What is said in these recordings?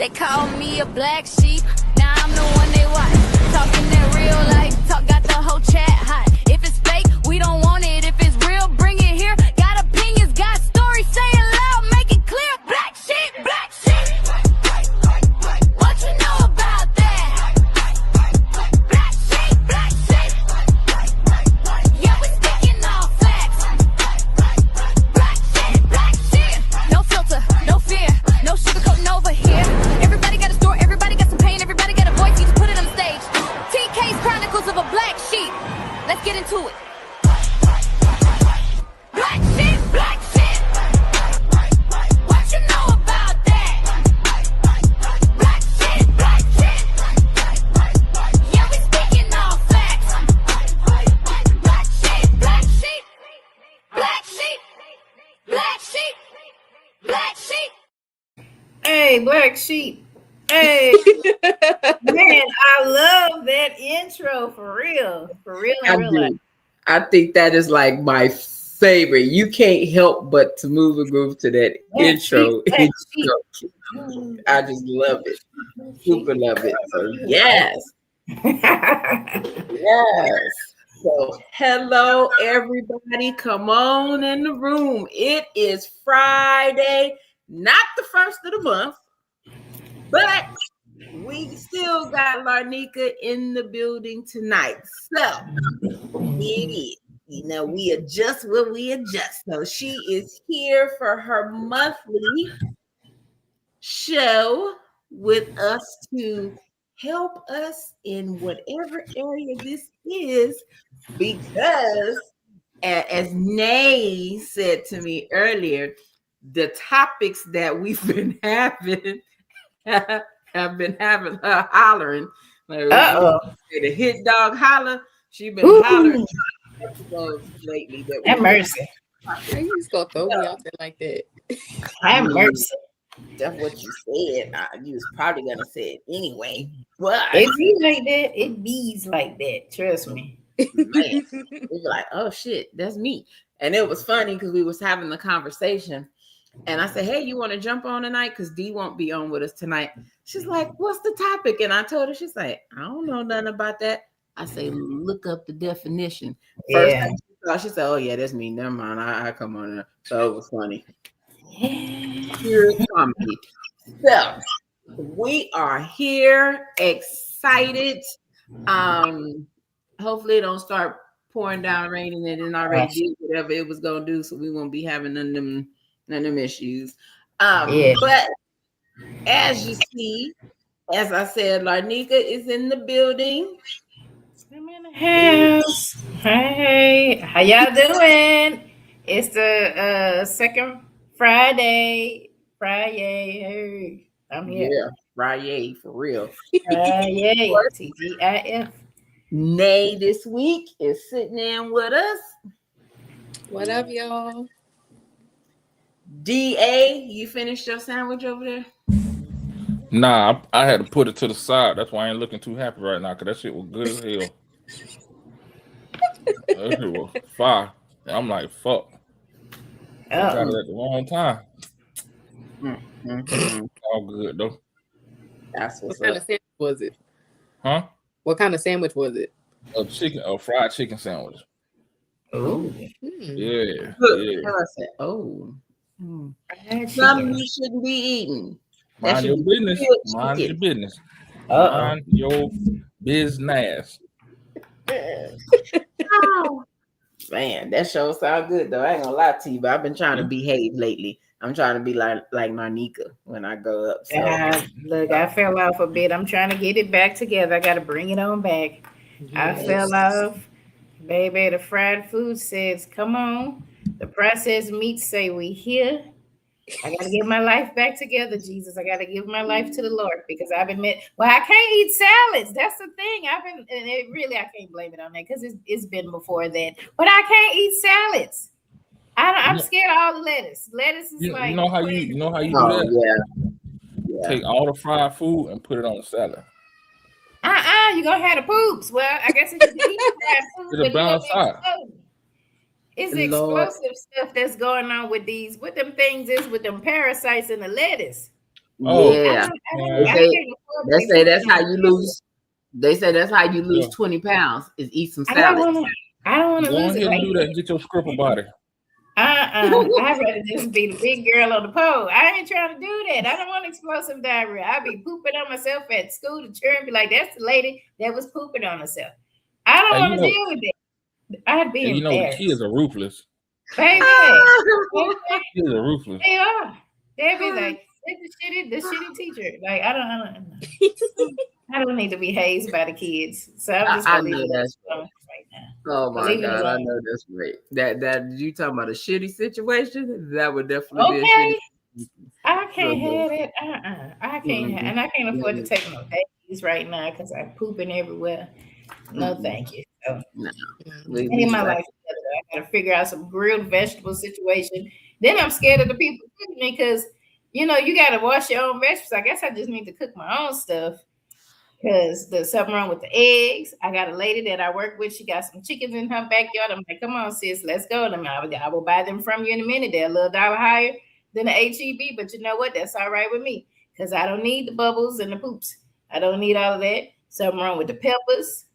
They call me a black sheep. Now I'm the one they watch. Talking that real life talk, got the whole chat hot. If it's fake, we don't want it. If it's real, bring it here. Got opinions, got stories, say it loud, make it clear. Black sheep, black sheep. What you know about that? Black sheep, black sheep. Yeah, we sticking all facts. Black sheep, no filter, no fear, no sugarcoating over here. Everybody got a story, everybody got some pain, everybody got a voice, you just put it on the stage. TK's Chronicles of a Black Sheep. Let's get into it. Black sheep, black sheep. What you know about that? Black sheep, black sheep. Yeah, we speaking all facts. Black sheep, black sheep. Black sheep, black sheep, black sheep. Hey, black sheep. Hey, man, I love that intro for real in real life. I think that is like my favorite. You can't help but to move and groove to that intro. I just love it. Super love it. So yes. Yes. So hello everybody. Come on in the room. It is Friday, not the first of the month, but we still got Larneka in the building tonight. So it is. You know, we adjust when we adjust. So she is here for her monthly show with us to help us in whatever area this is, because as Nay said to me earlier, the topics that we've been having have been having her hollering. Like, the hit dog holler. She's been hollering episodes lately. Have mercy. How you just gonna throw me out there like that? Have mercy. That's what you said. You was probably gonna say it anyway. But it be like that. It bees like that. Trust me. Man, we be like, oh shit, that's me. And it was funny because we was having the conversation, and I said, hey, you want to jump on tonight? Because Dee won't be on with us tonight. She's like, what's the topic? And I told her, she's like, I don't know nothing about that. I say, look up the definition. First time she said, oh yeah, that's me. Never mind. I come on there. So it was funny. Pure comedy. So we are here, excited. Hopefully it don't start pouring down rain, and it didn't already did whatever it was gonna do, so we won't be having none of them issues. But as you see, as I said, Larneka is in the building. I'm in the house. Hey, how y'all doing? It's the second Friday. Hey, I'm here. Yeah, Friday for real. Friday, TGIF. Nay this week is sitting in with us. What up, y'all? DA, you finished your sandwich over there? Nah, I had to put it to the side. That's why I ain't looking too happy right now, because that shit was good as hell. That shit was fire. I'm like, fuck. I got it at the wrong time. All good, though. That's what kind of sandwich was it? Huh? What kind of sandwich was it? A fried chicken sandwich. Oh. Yeah. I said, something you shouldn't be eating. Mind your business. Mind your business. Mind your business. Oh. Man, that show sounds good though. I ain't gonna lie to you, but I've been trying to behave lately. I'm trying to be like Larneka when I grow up. So. Look, I fell off a bit. I'm trying to get it back together. I got to bring it on back. Yes. I fell off. Baby, the fried food says, come on. The processed meats say we here. I got to get my life back together, Jesus. I got to give my life to the Lord, because I've been, I can't eat salads. That's the thing. I can't blame it on that, because it's been before that. But I can't eat salads. I'm scared of all the lettuce. Lettuce is like, you know how you do that? Yeah. Take all the fried food and put it on the salad. You're gonna have the poops. Well, I guess if you eat fried food, it's a balanced side. It's explosive stuff that's going on with them things is with them parasites in the lettuce. Oh, Yeah. man. They say that's how you lose. They say that's how you lose Yeah. 20 pounds is eat some I don't salad. want to. I don't want to Go lose ahead it and like do that and get your scribble body. I'd rather just be the big girl on the pole. I ain't trying to do that. I don't want explosive diarrhea. I'd be pooping on myself at school to cheer and be like, that's the lady that was pooping on herself. I don't And want to deal with that. I'd be and the kids embarrassed. are ruthless. Baby, Kids are ruthless. they are. They'd be like, the shitty teacher. Like, I don't need to be hazed by the kids. So I'm just I gonna leave know it that's alone right now. Oh my Leave it God, I alone. know that's great. That you talking about a shitty situation? That would definitely be a Okay. shitty. I can't So, have it. I can't have, and I can't afford to take no days right now because I'm pooping everywhere. No, thank you. So, No, I need my life together. I gotta figure out some grilled vegetable situation. Then I'm scared of the people cooking me because you gotta wash your own vegetables. I guess I just need to cook my own stuff because there's something wrong with the eggs. I got a lady that I work with. She got some chickens in her backyard. I'm like, come on, sis, let's go. I will buy them from you in a minute. They're a little dollar higher than the HEB, but you know what? That's all right with me because I don't need the bubbles and the poops. I don't need all of that. Something wrong with the peppers.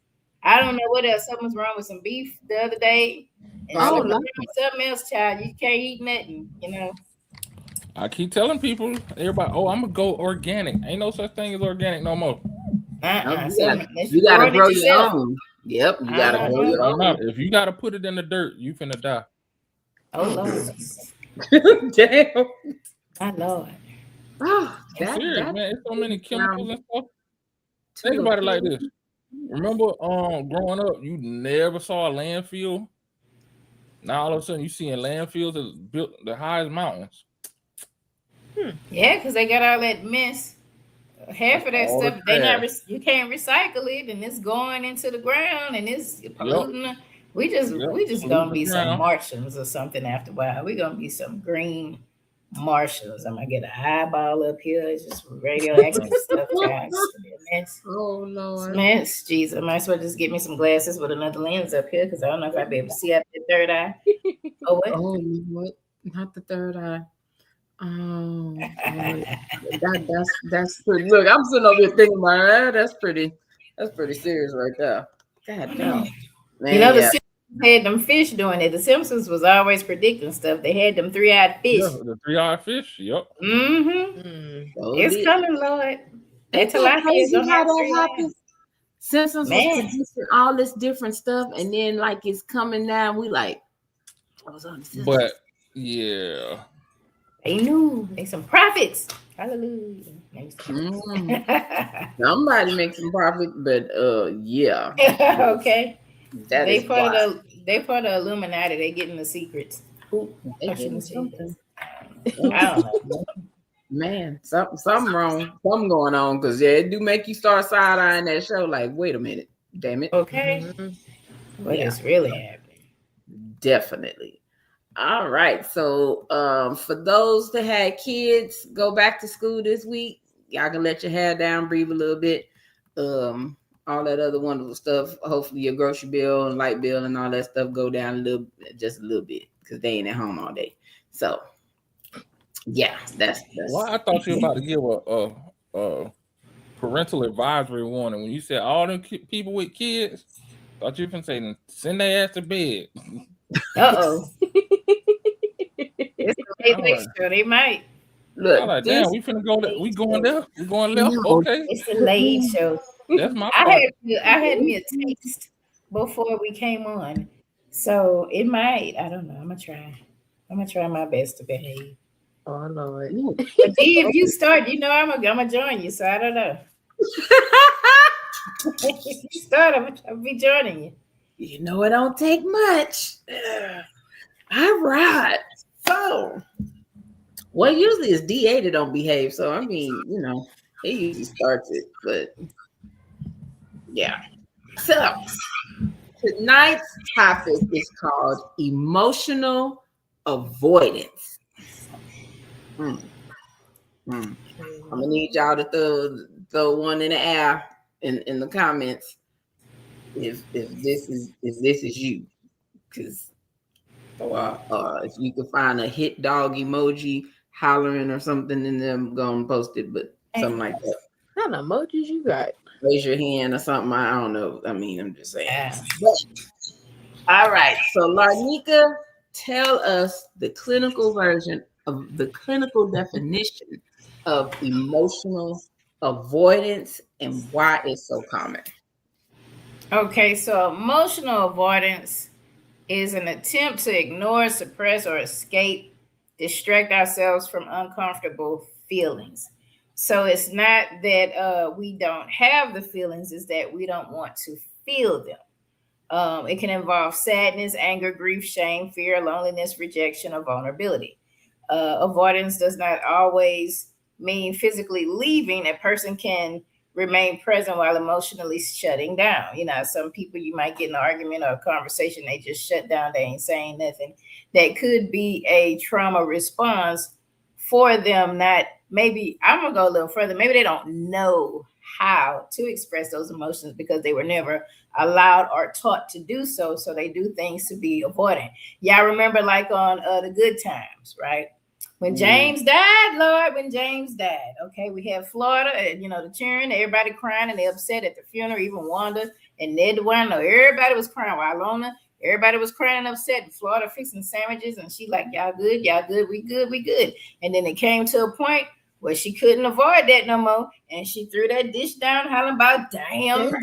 I don't know what else. Something's wrong with some beef the other day. And something else, child. You can't eat nothing. I keep telling people, everybody, I'm gonna go organic. Ain't no such thing as organic no more. You gotta grow your own. Yep, you gotta grow your own. If you gotta put it in the dirt, you finna die. Oh Lord. Damn. My Lord. Oh, I'm serious, man. It's so many chemicals and stuff. Think about it like this. Remember, growing up, you never saw a landfill. Now all of a sudden, you seeing landfills that built the highest mountains. Yeah, because they got all that mess. Half of that All stuff the you can't recycle it, and it's going into the ground and it's polluting. We just gonna be some Martians or something after a while. We're gonna be some green Martians. I'm gonna get an eyeball up here. It's just radioactive stuff, guys. Mess. Oh Lord. Mess. Jeez, I might as well just get me some glasses with another lens up here because I don't know if I'd be able to see out the third eye. Oh what? Oh what? Not the third eye. Oh, that's pretty. Look, I'm sitting over here thinking about that. That's pretty serious right there. God damn. Man, The Simpsons had them fish doing it. The Simpsons was always predicting stuff. They had them 3-eyed fish. Yeah, the 3-eyed fish. Yep. It's coming, Lord. It's crazy how that happens. Simpsons was producing all this different stuff, and then like it's coming down. We like, I was on the Simpsons. But yeah. They knew they some prophets. Hallelujah. Somebody make some profit, but yeah. Okay. That they part of the Illuminati. They getting the secrets. I don't know. Man, something wrong. Something going on because it do make you start side-eyeing that show. Like, wait a minute, damn it. Okay. What is really happening? Definitely. All right. So for those that had kids go back to school this week, y'all can let your hair down, breathe a little bit. All that other wonderful stuff. Hopefully your grocery bill and light bill and all that stuff go down just a little bit because they ain't at home all day. So yeah, that's Well, I thought you were about to give a parental advisory warning when you said all them people with kids. Thought you were gonna say send their ass to bed. They might. Look, I'm like, damn, we finna go there. We going there. We going left. Okay. It's a late show. That's my I part. had me a taste before we came on. So it might. I don't know. I'm gonna try my best to behave. Oh Lord. But if you start, I'm gonna join you. So I don't know. If you start, I'll be joining you. You know, it don't take much. All right. So, well, usually it's DA that don't behave. So, I mean, he usually starts it. But, yeah. So, tonight's topic is called emotional avoidance. I'm going to need y'all to throw one in the air in the comments if this is you, because if you can find a hit dog emoji, hollering or something, and them gonna post it, but something like that. What kind of emojis you got? Raise your hand or something. I don't know. I mean, I'm just saying. Yeah. All right. So Larneka, tell us the clinical version of the clinical definition of emotional avoidance and why it's so common. Okay, so emotional avoidance is an attempt to ignore, suppress, or escape, distract ourselves from uncomfortable feelings. So it's not that we don't have the feelings, it's that we don't want to feel them. It can involve sadness, anger, grief, shame, fear, loneliness, rejection, or vulnerability. Avoidance does not always mean physically leaving. A person can remain present while emotionally shutting down. You know, some people you might get in an argument or a conversation, they just shut down, they ain't saying nothing. That could be a trauma response for them. Not maybe, I'm gonna go a little further, maybe they don't know how to express those emotions because they were never allowed or taught to do so. So they do things to be avoidant. Y'all remember like on The Good Times, right? When James died, Lord, when James died, okay, we had Florida, and you know, the cheering, everybody crying, and they upset at the funeral, even Wanda and Ned Wanda, everybody was crying. While Ilona, everybody was crying and upset. And Florida fixing sandwiches, and she like, y'all good, we good. And then it came to a point where she couldn't avoid that no more, and she threw that dish down, hollering about damn. Okay,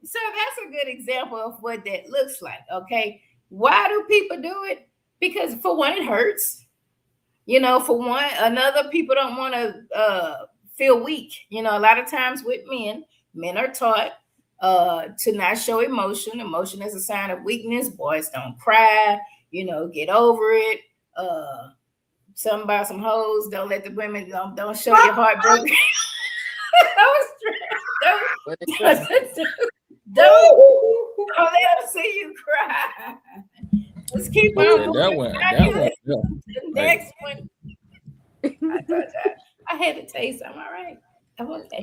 so that's a good example of what that looks like. Okay, why do people do it? Because for one, it hurts. You know, for one, another, people don't want to feel weak. You know, a lot of times with men are taught to not show emotion. Emotion is a sign of weakness. Boys don't cry. You know, get over it. Something about some hoes. Don't let the women don't show your heart broken. Don't let them see you cry. Let's keep on. That one. Yeah. The next one. I had to taste something. All right. I'm okay.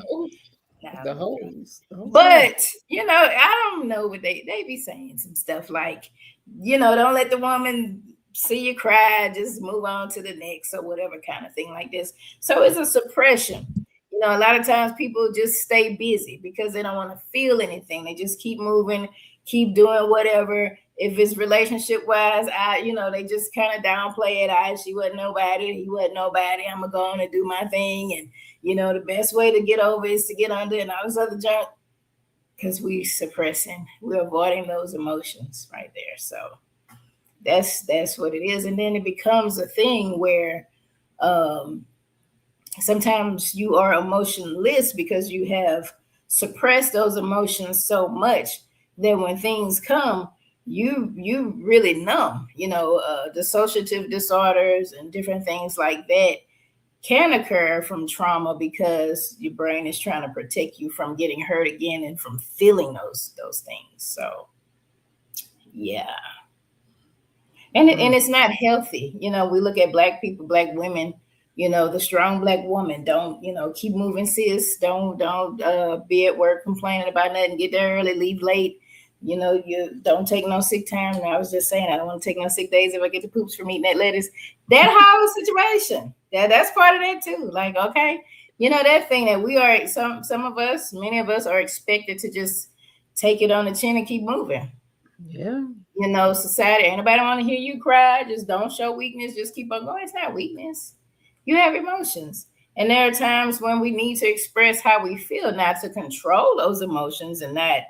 The hoes. But you know, I don't know what they be saying some stuff like, you know, don't let the woman see you cry, just move on to the next or whatever kind of thing like this. So it's a suppression. You know, a lot of times people just stay busy because they don't want to feel anything. They just keep moving, keep doing whatever. If it's relationship wise, they just kind of downplay it. She wasn't nobody, he wasn't nobody. I'm gonna go on and do my thing. And you know, the best way to get over is to get under and all this other junk, because we're avoiding those emotions right there. So that's what it is. And then it becomes a thing where sometimes you are emotionless because you have suppressed those emotions so much that when things come, you really numb. You know, dissociative disorders and different things like that can occur from trauma because your brain is trying to protect you from getting hurt again and from feeling those things. So yeah. And it's not healthy. You know, we look at Black people, Black women, you know, the strong Black woman, don't, you know, keep moving, sis. Don't be at work complaining about nothing, get there early, leave late. You know, you don't take no sick time. And I was just saying, I don't want to take no sick days if I get the poops from eating that lettuce. That whole situation, that's part of that too. Like, okay, you know, that thing that we are, some of us, many of us are expected to just take it on the chin and keep moving. Yeah. You know, society, anybody want to hear you cry, just don't show weakness, just keep on going. It's not weakness. You have emotions. And there are times when we need to express how we feel, not to control those emotions and not,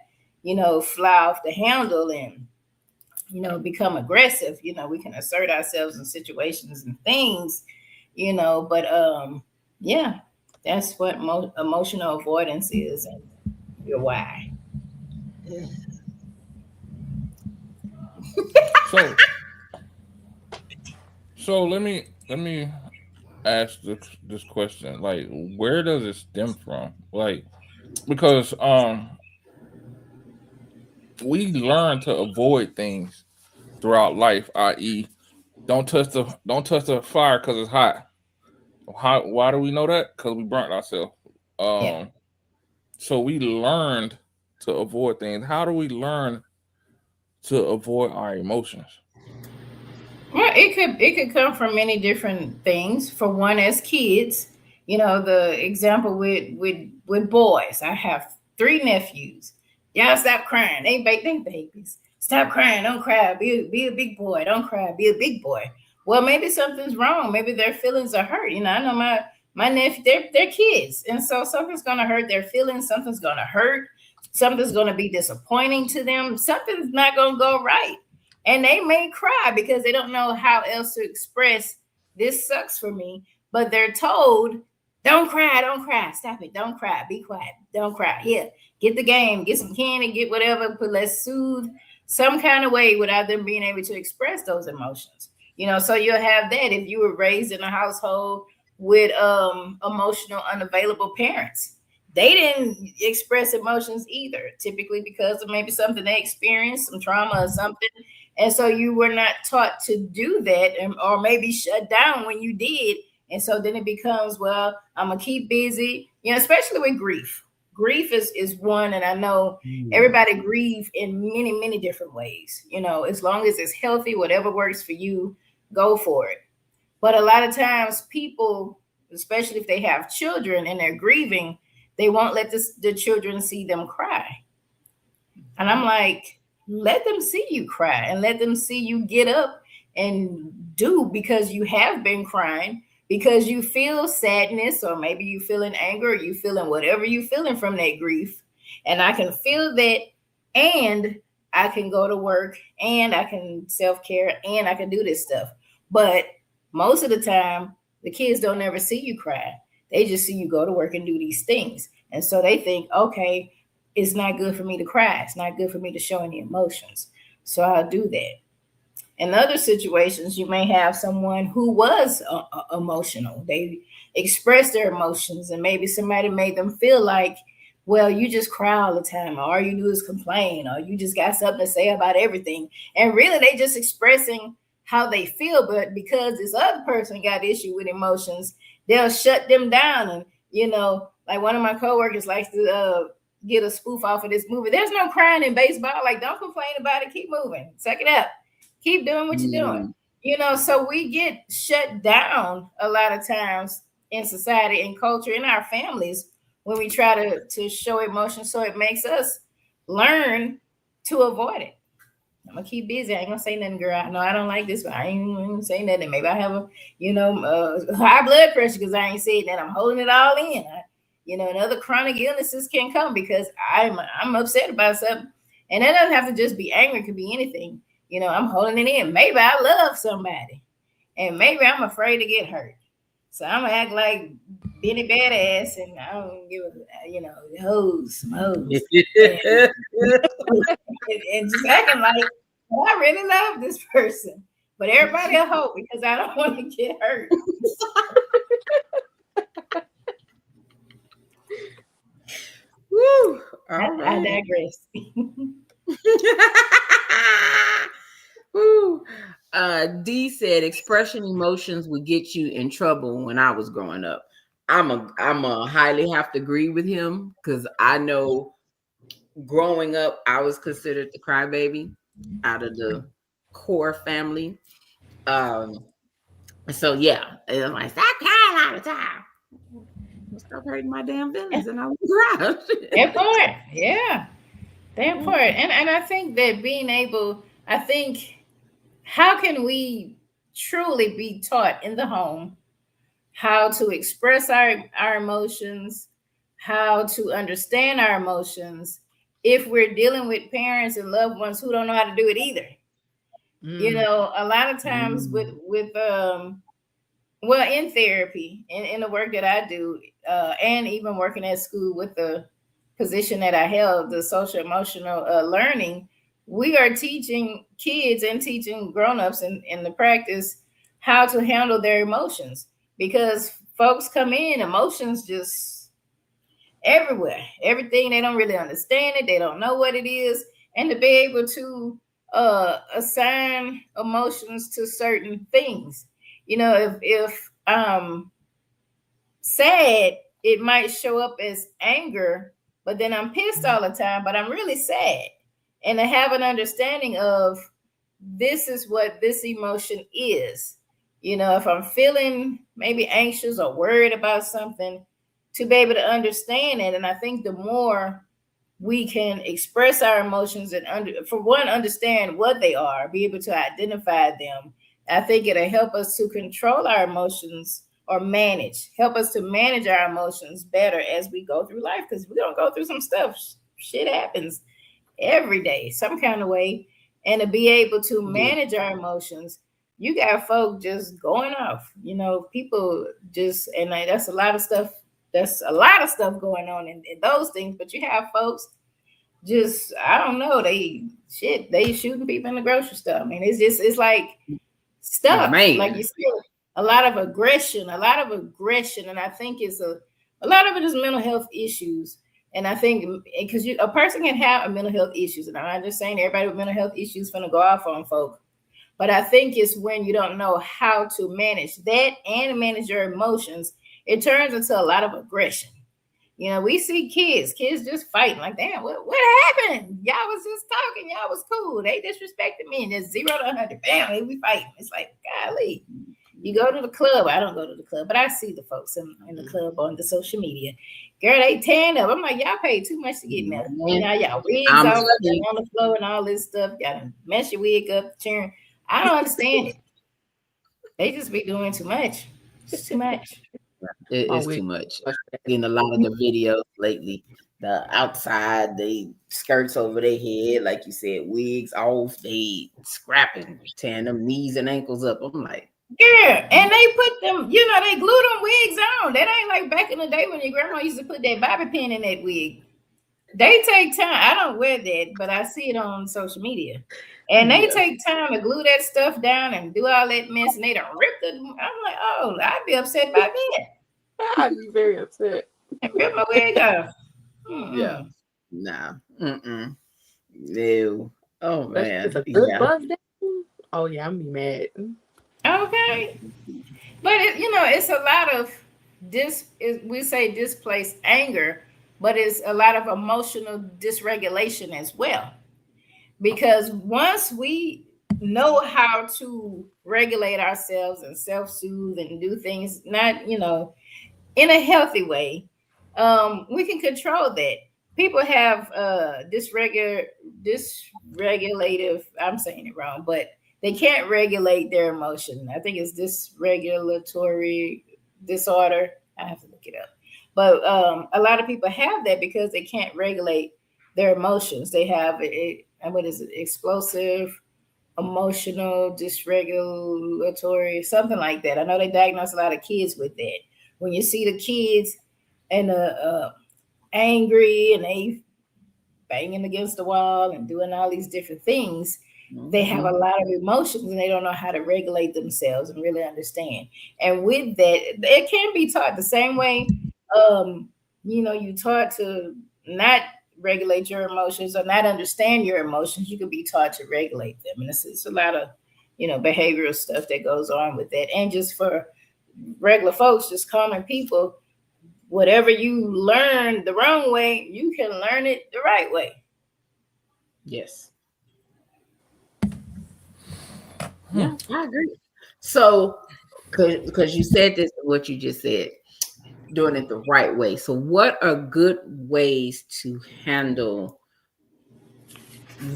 you know, fly off the handle and, you know, become aggressive. You know, we can assert ourselves in situations and things, you know, but yeah, that's what emotional avoidance is, and your why. Yeah. So let me ask this question. Like, where does it stem from? Like, because we learn to avoid things throughout life, i.e., don't touch the fire because it's hot. Why do we know that? Because we burnt ourselves. Yeah. So we learned to avoid things. How do we learn to avoid our emotions? Well, it could come from many different things. For one, as kids, the example with boys. I have 3 nephews. Y'all stop crying. They babies. Stop crying. Don't cry. Be a big boy. Don't cry. Be a big boy. Well, maybe something's wrong. Maybe their feelings are hurt. I know my nephew. They're kids, and so something's gonna hurt their feelings. Something's gonna hurt. Something's gonna be disappointing to them. Something's not gonna go right, and they may cry because they don't know how else to express this sucks for me, but they're told, don't cry, stop it, don't cry, be quiet, don't cry. Here, get the game, get some candy, get whatever, but let's soothe some kind of way without them being able to express those emotions. So you'll have that if you were raised in a household with emotional unavailable parents. They didn't express emotions either, typically because of maybe something they experienced, some trauma or something. And so you were not taught to do that, or maybe shut down when you did. And so then it becomes, well, I'm going to keep busy, especially with grief. Grief is one, and I know everybody grieve in many, many different ways. As long as it's healthy, whatever works for you, go for it. But a lot of times people, especially if they have children and they're grieving, they won't let the children see them cry. And I'm like, let them see you cry and let them see you get up and do, because you have been crying, because you feel sadness, or maybe you feeling anger, or you feeling whatever you feeling from that grief. And I can feel that, and I can go to work, and I can self-care, and I can do this stuff. But most of the time, the kids don't ever see you cry. They just see you go to work and do these things. And so they think, okay, it's not good for me to cry. It's not good for me to show any emotions. So I'll do that. In other situations, you may have someone who was emotional. They expressed their emotions, and maybe somebody made them feel like, well, you just cry all the time, or all you do is complain, or you just got something to say about everything. And really, they just expressing how they feel. But because this other person got issue with emotions, they'll shut them down. And, like one of my coworkers likes to get a spoof off of this movie. There's no crying in baseball. Like, don't complain about it. Keep moving. Suck it up. Keep doing what you're doing. So we get shut down a lot of times in society and culture, in our families, when we try to show emotion. So it makes us learn to avoid it. I'm gonna keep busy. I ain't gonna say nothing, girl. No, I don't like this, but I ain't gonna say nothing. Maybe I have a, high blood pressure because I ain't saying that. I'm holding it all in. And other chronic illnesses can come because I'm upset about something, and that doesn't have to just be anger. It could be anything. I'm holding it in. Maybe I love somebody, and maybe I'm afraid to get hurt. So I'm gonna act like Benny Badass, and I don't give a hose, some hose, and just acting like, I really love this person, but everybody will hope because I don't want to get hurt. Woo! I digress. Woo. D said expression emotions would get you in trouble when I was growing up. I'm a highly have to agree with him, because I know growing up I was considered the crybaby out of the core family. So yeah, I'm like, stop crying all the time. Stop hurting my damn feelings, and I would cry. They're important. Yeah. They're important. And I think that how can we truly be taught in the home how to express our emotions, how to understand our emotions, if we're dealing with parents and loved ones who don't know how to do it either? A lot of times with in therapy, in the work that I do, and even working at school with the position that I held, the social emotional learning, we are teaching kids and teaching grownups in the practice how to handle their emotions, because folks come in, emotions just everywhere, everything. They don't really understand it. They don't know what it is. And to be able to assign emotions to certain things, if sad, it might show up as anger, but then I'm pissed all the time, but I'm really sad. And to have an understanding of this is what this emotion is. If I'm feeling maybe anxious or worried about something, to be able to understand it. And I think the more we can express our emotions and understand what they are, be able to identify them, I think it'll help us to control our emotions or help us to manage our emotions better as we go through life, because we're going to go through some stuff. Shit happens every day, some kind of way. And to be able to manage our emotions, you got folk just going off, people just, and that's a lot of stuff. There's a lot of stuff going on in those things, but you have folks just, I don't know, they shooting people in the grocery store. I mean, it's like stuff, like you said, a lot of aggression. And I think it's a lot of it is mental health issues. And I think because a person can have a mental health issues, and I'm not just saying everybody with mental health issues finna go off on folk, but I think it's when you don't know how to manage that and manage your emotions, it turns into a lot of aggression. We see kids just fighting like, damn, what happened? Y'all was just talking, y'all was cool. They disrespected me, and it's 0 to 100. Bam, we fighting. It's like, golly. You go to the club. I don't go to the club, but I see the folks in the club on the social media. Girl, they tearing up. I'm like, y'all paid too much to get in there. Y'all wigs all on the floor and all this stuff. Gotta mess your wig up, cheering. I don't understand it. They just be doing too much. It's too much. It is too much. In a lot of the videos lately, the outside, they skirts over their head, like you said, wigs off, they scrapping, tearing them knees and ankles up. I'm like, yeah, and they put them, they glue them wigs on. That ain't like back in the day when your grandma used to put that bobby pin in that wig. They take time. I don't wear that, but I see it on social media. And they take time to glue that stuff down and do all that mess, and they don't rip the. I'm like, oh, I'd be upset by that. I'd be very upset. And rip my wig off. Yeah. Nah. No. Oh man. It's a good buzz down. Oh yeah, I'm be mad. Okay. But it's a lot of we say displaced anger, but it's a lot of emotional dysregulation as well. Because once we know how to regulate ourselves and self-soothe and do things not, in a healthy way, we can control that. People have dysregulative, I'm saying it wrong, but they can't regulate their emotion. I think it's dysregulatory disorder. I have to look it up. But a lot of people have that because they can't regulate their emotions. They have explosive, emotional, dysregulatory, something like that. I know they diagnose a lot of kids with that. When you see the kids and angry and they banging against the wall and doing all these different things, they have a lot of emotions and they don't know how to regulate themselves and really understand. And with that, it can be taught the same way, you taught to not regulate your emotions or not understand your emotions. You could be taught to regulate them. And it's a lot of, behavioral stuff that goes on with that. And just for regular folks, just common people, whatever you learn the wrong way, you can learn it the right way. Yes. Yeah, I agree. So, because you said this, what you just said, doing it the right way. So, what are good ways to handle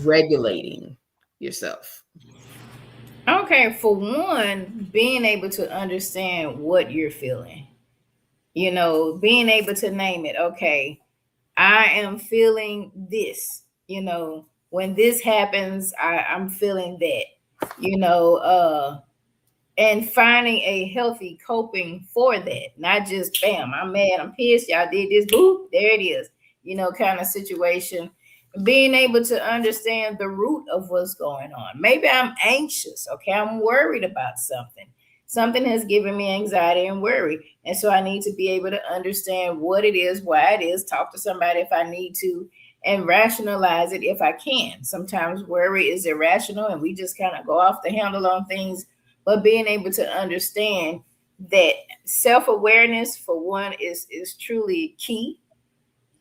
regulating yourself? Okay, for one, being able to understand what you're feeling. Being able to name it. Okay, I am feeling this. When this happens, I'm feeling that. And finding a healthy coping for that, not just bam, I'm mad, I'm pissed, y'all did this, boo, there it is, kind of situation. Being able to understand the root of what's going on. Maybe I'm anxious, okay, I'm worried about something. Something has given me anxiety and worry, and so I need to be able to understand what it is, why it is, talk to somebody if I need to, and rationalize it if I can. Sometimes worry is irrational and we just kind of go off the handle on things, but being able to understand that self-awareness, for one, is truly key.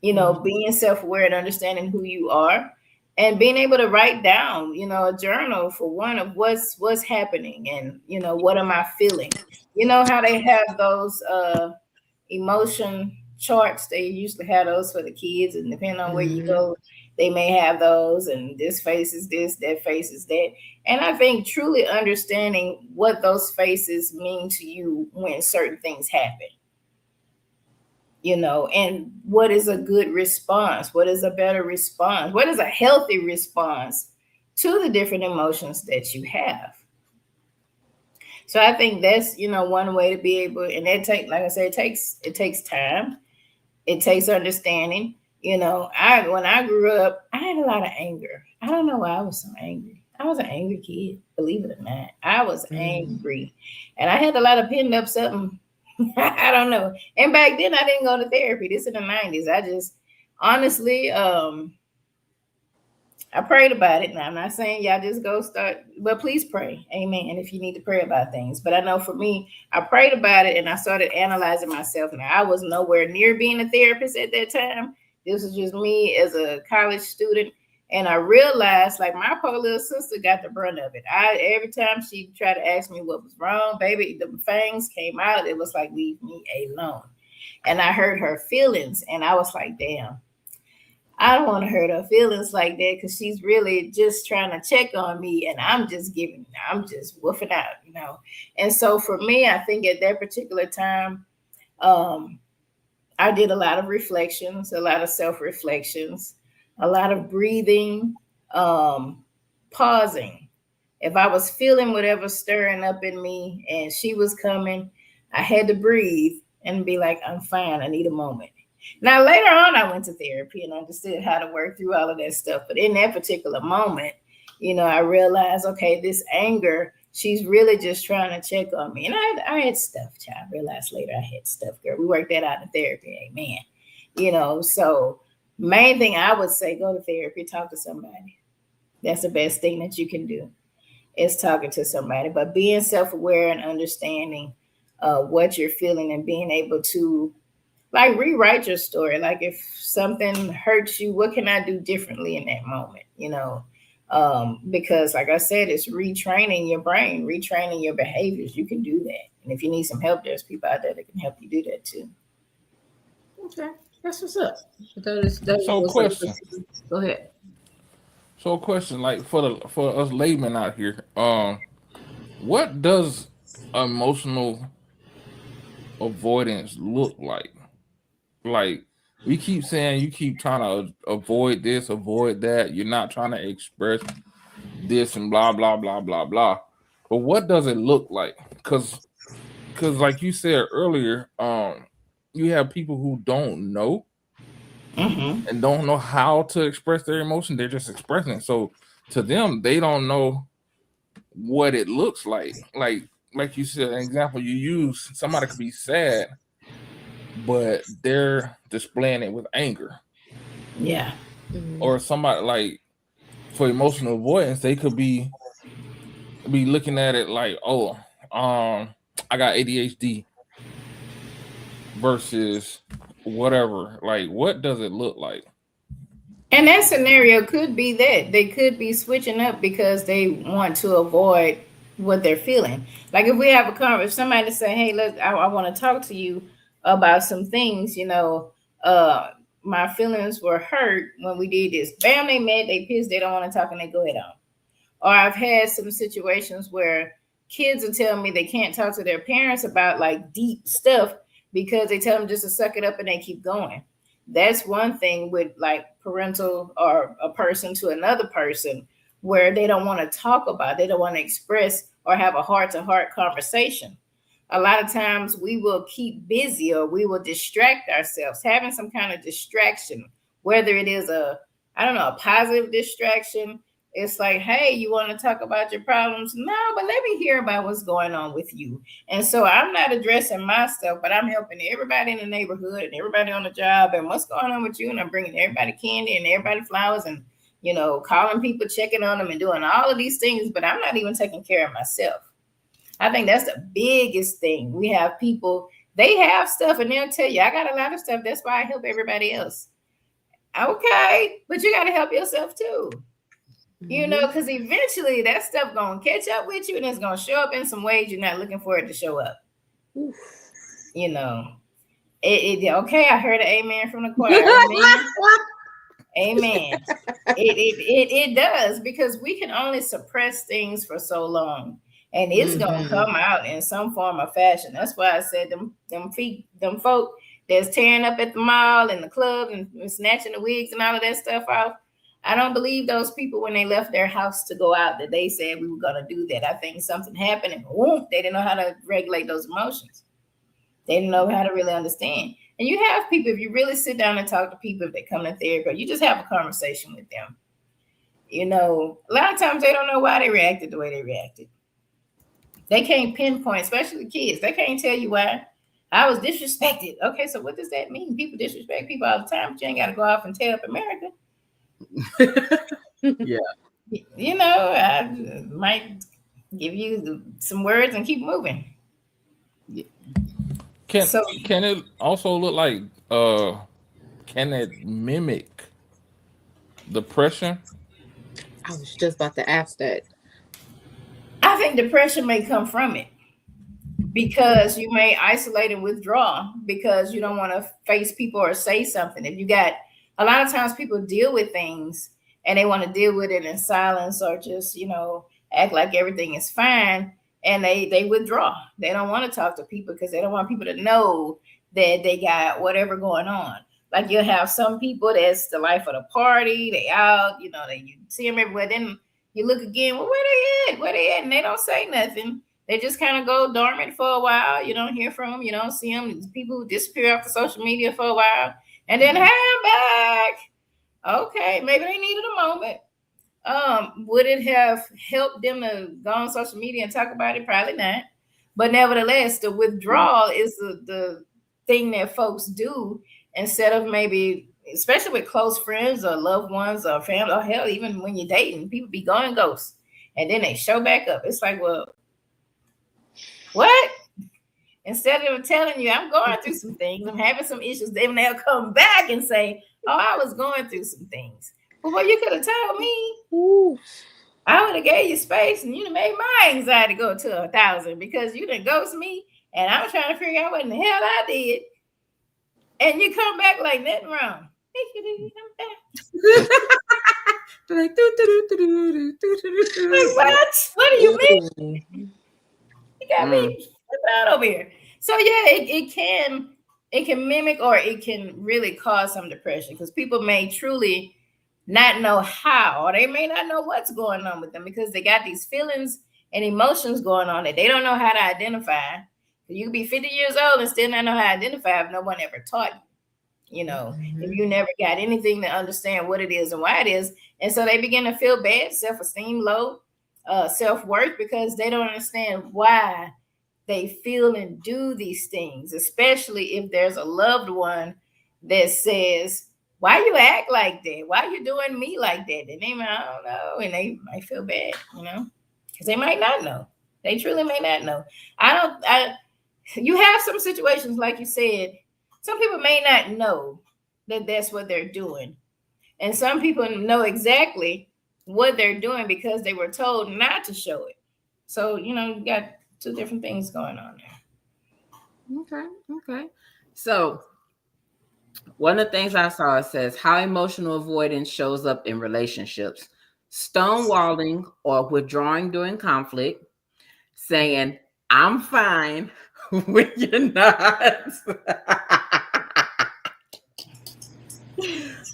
Being self-aware and understanding who you are, and being able to write down, a journal for one of what's happening, and what am I feeling. You know how they have those emotion charts. They usually have those for the kids, and depending on where you go, they may have those, and this face is this, that face is that. And I think truly understanding what those faces mean to you when certain things happen, and what is a good response, what is a better response, what is a healthy response to the different emotions that you have. So I think that's, one way to be able, and like I said, it takes time. It takes understanding. When I grew up, I had a lot of anger. I don't know why I was so angry. I was an angry kid, believe it or not. I was angry. And I had a lot of pinned up something. I don't know. And back then I didn't go to therapy. This in the 90s. I just honestly, I prayed about it. Now, I'm not saying y'all just go start, but please pray. Amen. If you need to pray about things. But I know for me, I prayed about it and I started analyzing myself. Now, I was nowhere near being a therapist at that time. This was just me as a college student. And I realized, like, my poor little sister got the brunt of it. Every time she tried to ask me what was wrong, baby, the fangs came out. It was like, leave me alone. And I hurt her feelings. And I was like, damn. I don't want to hurt her feelings like that, because she's really just trying to check on me, and I'm just woofing out, And so for me, I think at that particular time, I did a lot of reflections, a lot of self-reflections, a lot of breathing, pausing. If I was feeling whatever stirring up in me and she was coming, I had to breathe and be like, I'm fine. I need a moment. Now, later on, I went to therapy and understood how to work through all of that stuff. But in that particular moment, I realized, okay, this anger, she's really just trying to check on me. And I had stuff, child. I realized later I had stuff, girl. We worked that out in therapy. Amen. So main thing I would say, go to therapy, talk to somebody. That's the best thing that you can do, is talking to somebody. But being self-aware and understanding what you're feeling, and being able to, like, rewrite your story. Like, if something hurts you, what can I do differently in that moment? Because like I said, it's retraining your brain, retraining your behaviors. You can do that. And if you need some help, there's people out there that can help you do that too. Okay. That's what's up. So question. Go ahead. So question, like, for us laymen out here, what does emotional avoidance look like? Like, we keep saying you keep trying to avoid this, avoid that. You're not trying to express this and blah, blah, blah, blah, blah. But what does it look like? Because like you said earlier, you have people who don't know and don't know how to express their emotion. They're just expressing it. So to them, they don't know what it looks like. Like you said, an example you use, somebody could be sad, but they're displaying it with anger. Yeah. Or somebody, like, for emotional avoidance, they could be looking at it like, oh, I got ADHD versus whatever. Like, what does it look like? And that scenario could be that they could be switching up because they want to avoid what they're feeling. Like, if we have a conversation, if somebody say, hey, look, I want to talk to you about some things, my feelings were hurt when we did this. Bam, they mad, they pissed, they don't want to talk, and they go ahead on. Or I've had some situations where kids will tell me they can't talk to their parents about, like, deep stuff because they tell them just to suck it up and they keep going. That's one thing with, like, parental or a person to another person, where they don't want to talk about, they don't want to express or have a heart-to-heart conversation. A lot of times we will keep busy, or we will distract ourselves, having some kind of distraction, whether it is a positive distraction. It's like, hey, you want to talk about your problems? No, but let me hear about what's going on with you. And so I'm not addressing myself, but I'm helping everybody in the neighborhood and everybody on the job and what's going on with you. And I'm bringing everybody candy and everybody flowers and, calling people, checking on them and doing all of these things, but I'm not even taking care of myself. I think that's the biggest thing. We have people, they have stuff and they'll tell you, I got a lot of stuff. That's why I help everybody else. Okay, but you got to help yourself too. You know, because eventually that stuff gonna catch up with you, and it's gonna show up in some ways you're not looking for it to show up. Oof. You know, okay. I heard an amen from the choir. Amen. Amen. It does, because we can only suppress things for so long, and it's gonna come out in some form or fashion. That's why I said them folk that's tearing up at the mall and the club and snatching the wigs and all of that stuff off. I don't believe those people when they left their house to go out that they said we were gonna do that. I think something happened and boom, they didn't know how to regulate those emotions. They didn't know how to really understand. And you have people, if you really sit down and talk to people, if they come to therapy, you just have a conversation with them. You know, a lot of times they don't know why they reacted the way they reacted. They can't pinpoint, especially the kids. They can't tell you why. I was disrespected. Okay, so what does that mean? People disrespect people all the time, but you ain't got to go off and tear up America. Yeah. You know, I might give you some words and keep moving. Yeah. Can it also look like can it mimic depression? I was just about to ask that. I think depression may come from it, because you may isolate and withdraw because you don't want to face people or say something. If you got, a lot of times people deal with things and they want to deal with it in silence or just, you know, act like everything is fine, and they withdraw. They don't want to talk to people because they don't want people to know that they got whatever going on. Like you'll have some people that's the life of the party, they out, you know, you see them everywhere. Then you look again, well, where they at? Where they at? And they don't say nothing. They just kind of go dormant for a while. You don't hear from them. You don't see them. People who disappear off of social media for a while. And then, hey, I'm back. Okay, maybe they needed a moment. Would it have helped them to go on social media and talk about it? Probably not. But nevertheless, the withdrawal is the thing that folks do instead of maybe, especially with close friends or loved ones or family, or hell, even when you're dating, people be going ghosts and then they show back up. It's like, well, what? Instead of telling you, I'm going through some things, I'm having some issues, then they'll come back and say, oh, I was going through some things. Well, you could have told me. Ooh. I would have gave you space, and you'd have made my anxiety go to 1,000 because you didn't ghost me, and I'm trying to figure out what in the hell I did. And you come back like nothing wrong. Like, what? What do you mean? You got me out over here. So yeah, it can mimic, or it can really cause some depression because people may truly not know how, or they may not know what's going on with them because they got these feelings and emotions going on that they don't know how to identify. You could be 50 years old and still not know how to identify if no one ever taught you. You know, if you never got anything to understand what it is and why it is. And so they begin to feel bad, self-esteem low, self-worth, because they don't understand why they feel and do these things, especially if there's a loved one that says, why you act like that? Why you doing me like that? And they might, I don't know, and they might feel bad, you know, because they might not know. They truly may not know. You have some situations, like you said, some people may not know that that's what they're doing. And some people know exactly what they're doing because they were told not to show it. So, you know, you got two different things going on there. Okay. So one of the things I saw, it says how emotional avoidance shows up in relationships: stonewalling or withdrawing during conflict, saying, I'm fine when you're not.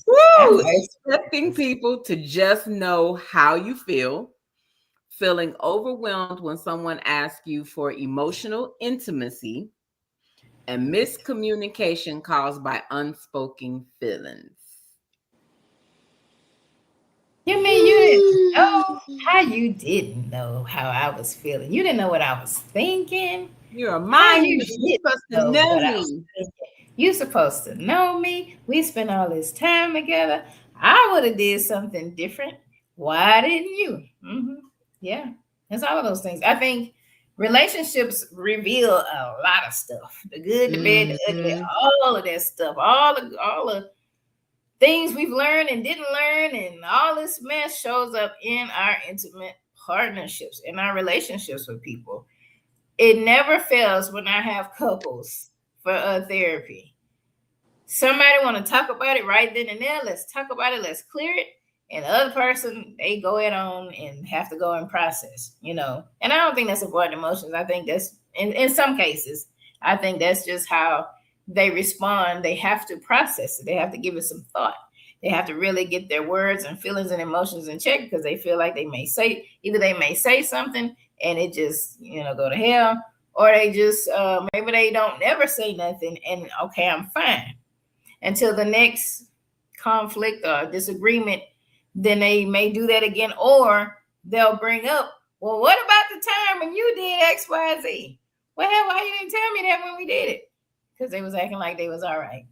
Woo! Expecting people to just know how you feel, feeling overwhelmed when someone asks you for emotional intimacy, and miscommunication caused by unspoken feelings. You mean you didn't know how you didn't know how I was feeling? You didn't know what I was thinking? You're a mind. You're supposed to know me. You're supposed to know me. We spent all this time together. I would have did something different. Why didn't you? Yeah, it's all of those things. I think relationships reveal a lot of stuff: the good, the bad, the ugly, all of that stuff, all of things we've learned and didn't learn, and all this mess shows up in our intimate partnerships, in our relationships with people. It never fails when I have couples for therapy. Somebody want to talk about it right then and there. Let's talk about it. Let's clear it. And the other person, they go it on and have to go and process, And I don't think that's avoiding emotions. I think that's, in some cases, I think that's just how they respond. They have to process it. They have to give it some thought. They have to really get their words and feelings and emotions in check, because they feel like they may say something and it just, go to hell, or they just, maybe they don't never say nothing and okay, I'm fine, until the next conflict or disagreement. Then they may do that again, or they'll bring up, well, what about the time when you did X, Y, Z? Well, why you didn't tell me that when we did it? Because they was acting like they was all right.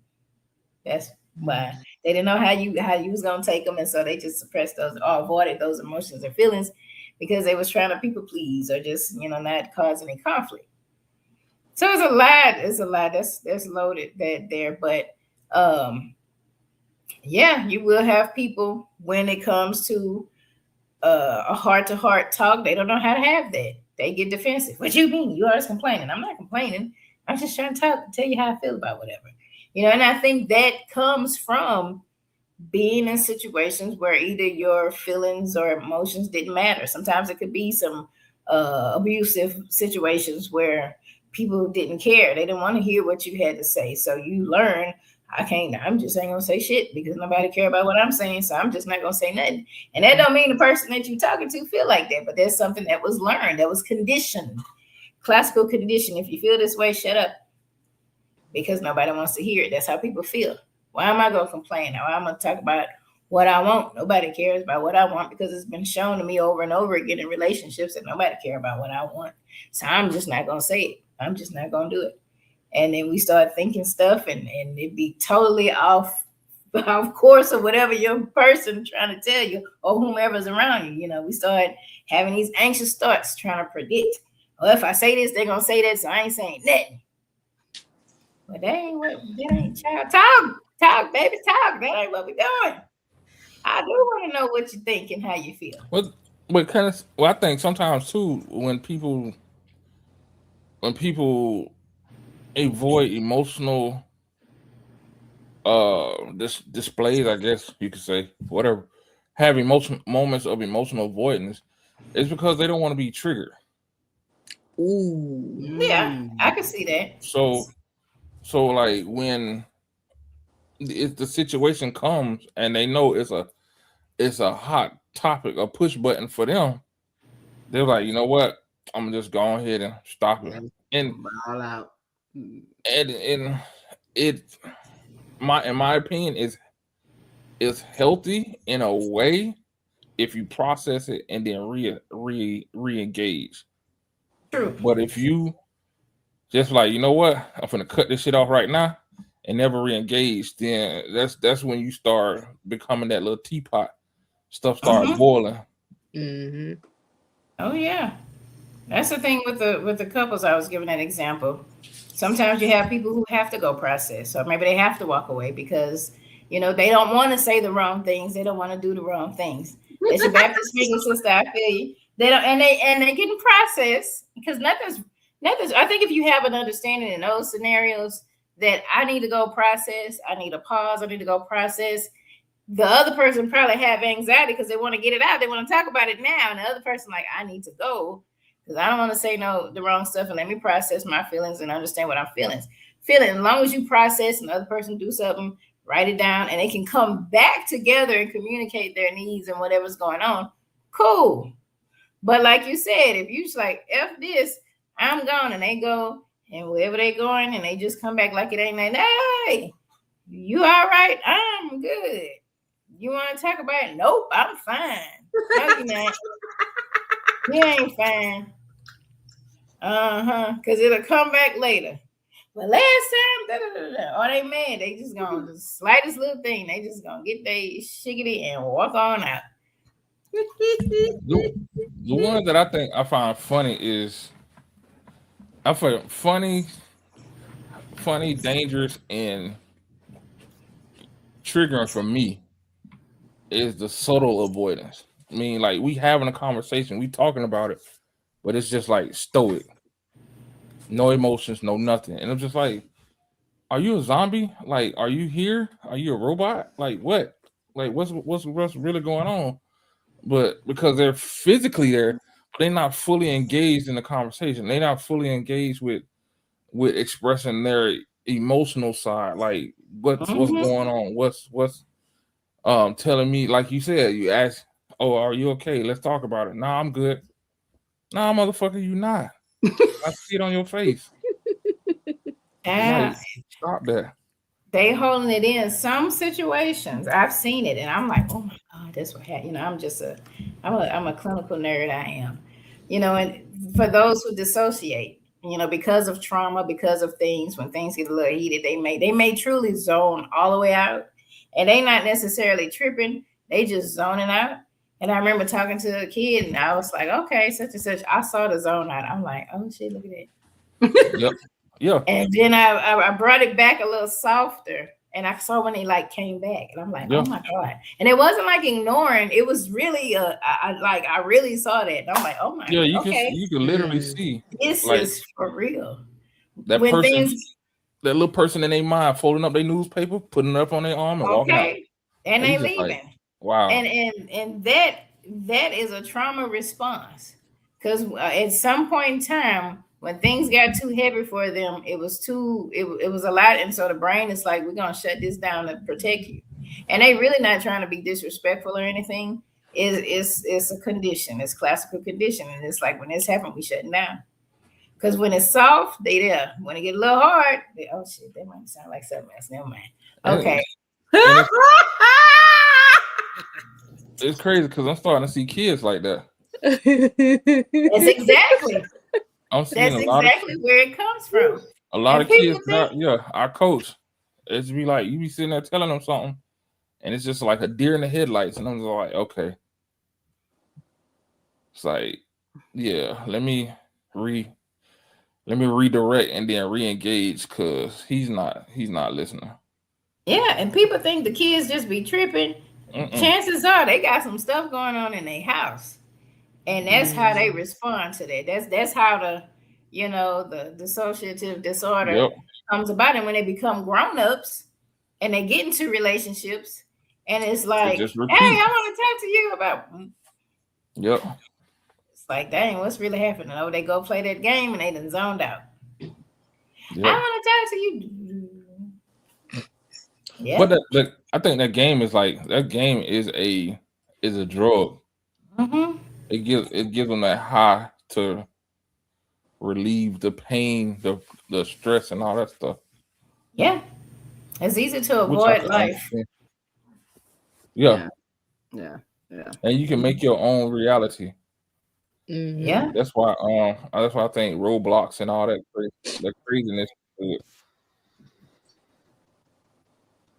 That's why. They didn't know how you was gonna take them, and so they just suppressed those or avoided those emotions or feelings because they was trying to people please or just not cause any conflict. So it's a lot. It's a lot. That's loaded there, but yeah, you will have people when it comes to a heart-to-heart talk, they don't know how to have that. They get defensive. What you mean? You always complaining. I'm not complaining. I'm just trying to tell you how I feel about whatever. And I think that comes from being in situations where either your feelings or emotions didn't matter. Sometimes it could be some abusive situations where people didn't care. They didn't want to hear what you had to say. So you learn, I'm just ain't gonna say shit because nobody care about what I'm saying. So I'm just not gonna say nothing. And that don't mean the person that you're talking to feel like that, but there's something that was learned, that was conditioned, classical condition. If you feel this way, shut up, because nobody wants to hear it. That's how people feel. Why am I gonna complain? Now I'm gonna talk about what I want. Nobody cares about what I want, because it's been shown to me over and over again in relationships that nobody care about what I want. So I'm just not gonna say it. I'm just not gonna do it. And then we start thinking stuff and it'd be totally off course of whatever your person trying to tell you or whomever's around you. We start having these anxious thoughts trying to predict, well, if I say this, they're gonna say that, so I ain't saying nothing. But that ain't child. Talk, baby, talk. That ain't what we doing. I do want to know what you think and how you feel. I think sometimes too, when people avoid emotional displays, I guess you could say, whatever, have moments of emotional avoidance, it's because they don't want to be triggered. Ooh. Yeah, I can see that. So like when if the situation comes and they know it's a hot topic, a push button for them, they're like, you know what, I'm just go ahead and stop it. And all out. And it in my opinion is healthy in a way if you process it and then re-engage. True. But if you just like, you know what, I'm gonna cut this shit off right now and never re-engage, then that's when you start becoming that little teapot. Stuff start boiling. Mm-hmm. Oh yeah, that's the thing with the couples. I was giving that example. Sometimes you have people who have to go process, or maybe they have to walk away because they don't want to say the wrong things. They don't want to do the wrong things. It's your Baptist finger, sister. I feel you. They don't, and they can process because nothing's. I think if you have an understanding in those scenarios that I need to go process, I need a pause, I need to go process. The other person probably have anxiety because they want to get it out. They want to talk about it now. And the other person like, I need to go because I don't want to say the wrong stuff, and let me process my feelings and understand what I'm feeling. As long as you process and the other person do something, write it down, and they can come back together and communicate their needs and whatever's going on. Cool. But like you said, if you just like, F this, I'm gone, and they go, and wherever they going, and they just come back like it ain't like, hey, you all right? I'm good. You want to talk about it? Nope, I'm fine. No, you're not. You ain't fine. Because it'll come back later. But last time, or they mad, they just gonna the slightest little thing, they just gonna get their shiggity and walk on out. The one that I think I find funny is funny, dangerous, and triggering for me is the subtle avoidance. I mean, like we having a conversation, we talking about it, but it's just like stoic, no emotions, no nothing, and I'm just like, are you a zombie? Like, are you here? Are you a robot? Like what? Like what's really going on? But because they're physically there, they're not fully engaged in the conversation. They're not fully engaged with expressing their emotional side. Like what's going on? What's telling me, like you said, you ask, oh, are you okay? Let's talk about it. Nah, I'm good. Nah, motherfucker, you not. I see it on your face. Like, stop that. They holding it in some situations. I've seen it, and I'm like, oh my God, that's what happened. You know, I'm a clinical nerd. I am, you know, and for those who dissociate, you know, because of trauma, because of things, when things get a little heated, they may truly zone all the way out, and they not necessarily tripping. They just zoning out. And I remember talking to a kid, and I was like, okay, such and such. I saw the zone out. I'm like, oh shit, look at that. Yep. Yeah. And then I brought it back a little softer, and I saw when they like came back, and I'm like, oh my God. And it wasn't like ignoring, it was really I really saw that. And I'm like, oh my God. You can literally see this is for real. That when person, that little person in their mind folding up their newspaper, putting it up on their arm and walking out. And they leaving. Like, wow. And that is a trauma response. Because at some point in time, when things got too heavy for them, it was a lot. And so the brain is like, we're going to shut this down to protect you. And they really not trying to be disrespectful or anything. It's a condition. It's classical condition. And it's like, when this happened, we shutting down. Because when it's soft, they there. When it get a little hard, oh shit, that might sound like something else. Never mind. Okay. It's crazy because I'm starting to see kids like that. That's exactly. I'm seeing That's exactly where it comes from. A lot of kids, our coach, it's be like, you be sitting there telling them something, and it's just like a deer in the headlights, and I'm just like, okay. It's like, yeah, let me redirect and then re-engage because he's not listening. Yeah, and people think the kids just be tripping. Chances are they got some stuff going on in their house. And that's how they respond to that. That's how the dissociative disorder comes about. And when they become grown-ups and they get into relationships, and it's like, hey, I want to talk to you about. Yep. It's like, dang, what's really happening? Oh, they go play that game and they done zoned out. Yep. I want to talk to you. Yeah. But I think that game is a drug. Mm-hmm. It gives them that high to relieve the pain, the stress, and all that stuff. Yeah, it's easy to avoid life. Yeah. And you can make your own reality. Mm-hmm. Yeah, that's why I think Roblox and all that craziness.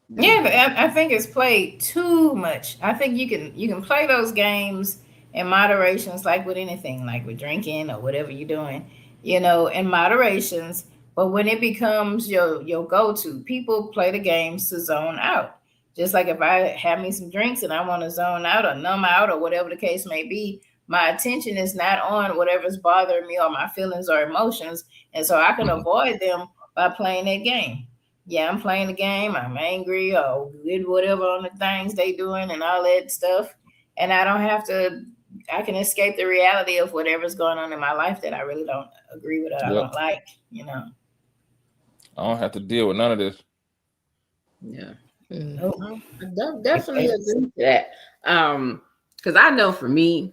Yeah, I think it's played too much. I think you can play those games in moderations, like with anything, like with drinking or whatever you're doing, in moderations. But when it becomes your go-to, people play the games to zone out. Just like if I have me some drinks and I want to zone out or numb out or whatever the case may be, my attention is not on whatever's bothering me or my feelings or emotions. And so I can avoid them by playing that game. Yeah, I'm playing the game. I'm angry or did whatever on the things they doing and all that stuff. And I don't have to, I can escape the reality of whatever's going on in my life that I really don't agree with or I don't like, I don't have to deal with none of this. Yeah. Mm-hmm. I definitely agree with that. Because I know for me,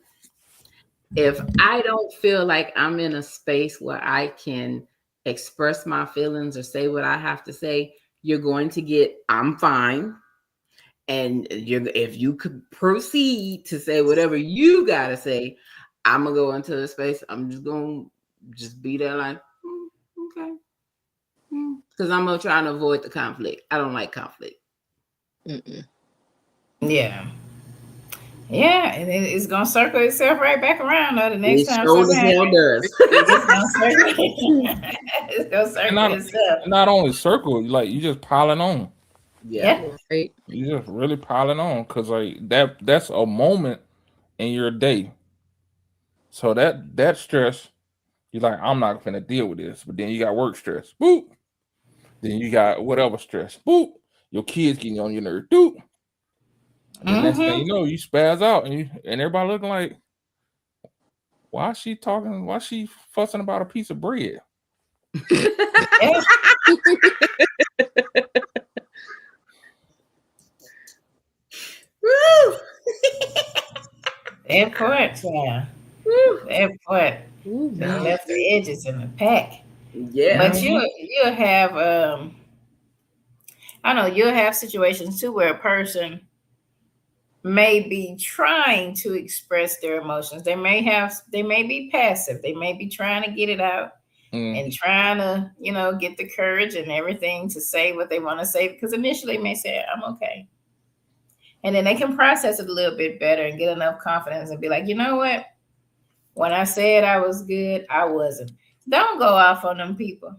if I don't feel like I'm in a space where I can express my feelings or say what I have to say, you're going to get, I'm fine. And if you could proceed to say whatever you got to say, I'm going to go into the space. I'm just going to be there like, okay. Because I'm going to try and avoid the conflict. I don't like conflict. Mm-mm. Yeah. Yeah, and it's gonna circle itself right back around the next time. Sure as hell does. It's gonna circle itself. Not only circle, like you just piling on. Yeah. Right. You just really piling on because like that's a moment in your day. So that stress, you're like, I'm not gonna deal with this. But then you got work stress. Boop. Then you got whatever stress. Boop. Your kids getting on your nerve. Doop. And the next thing you know, you spaz out and everybody looking like, why is she talking? Why is she fussing about a piece of bread? Yeah. Woo! That part, yeah. That part. Ooh, They man. left the edges in the pack. Yeah. But you'll have I know you'll have situations too where a person may be trying to express their emotions. They may be passive. They may be trying to get it out and trying to, get the courage and everything to say what they want to say, because initially they may say, I'm okay. And then they can process it a little bit better and get enough confidence and be like, you know what? When I said I was good, I wasn't. Don't go off on them people.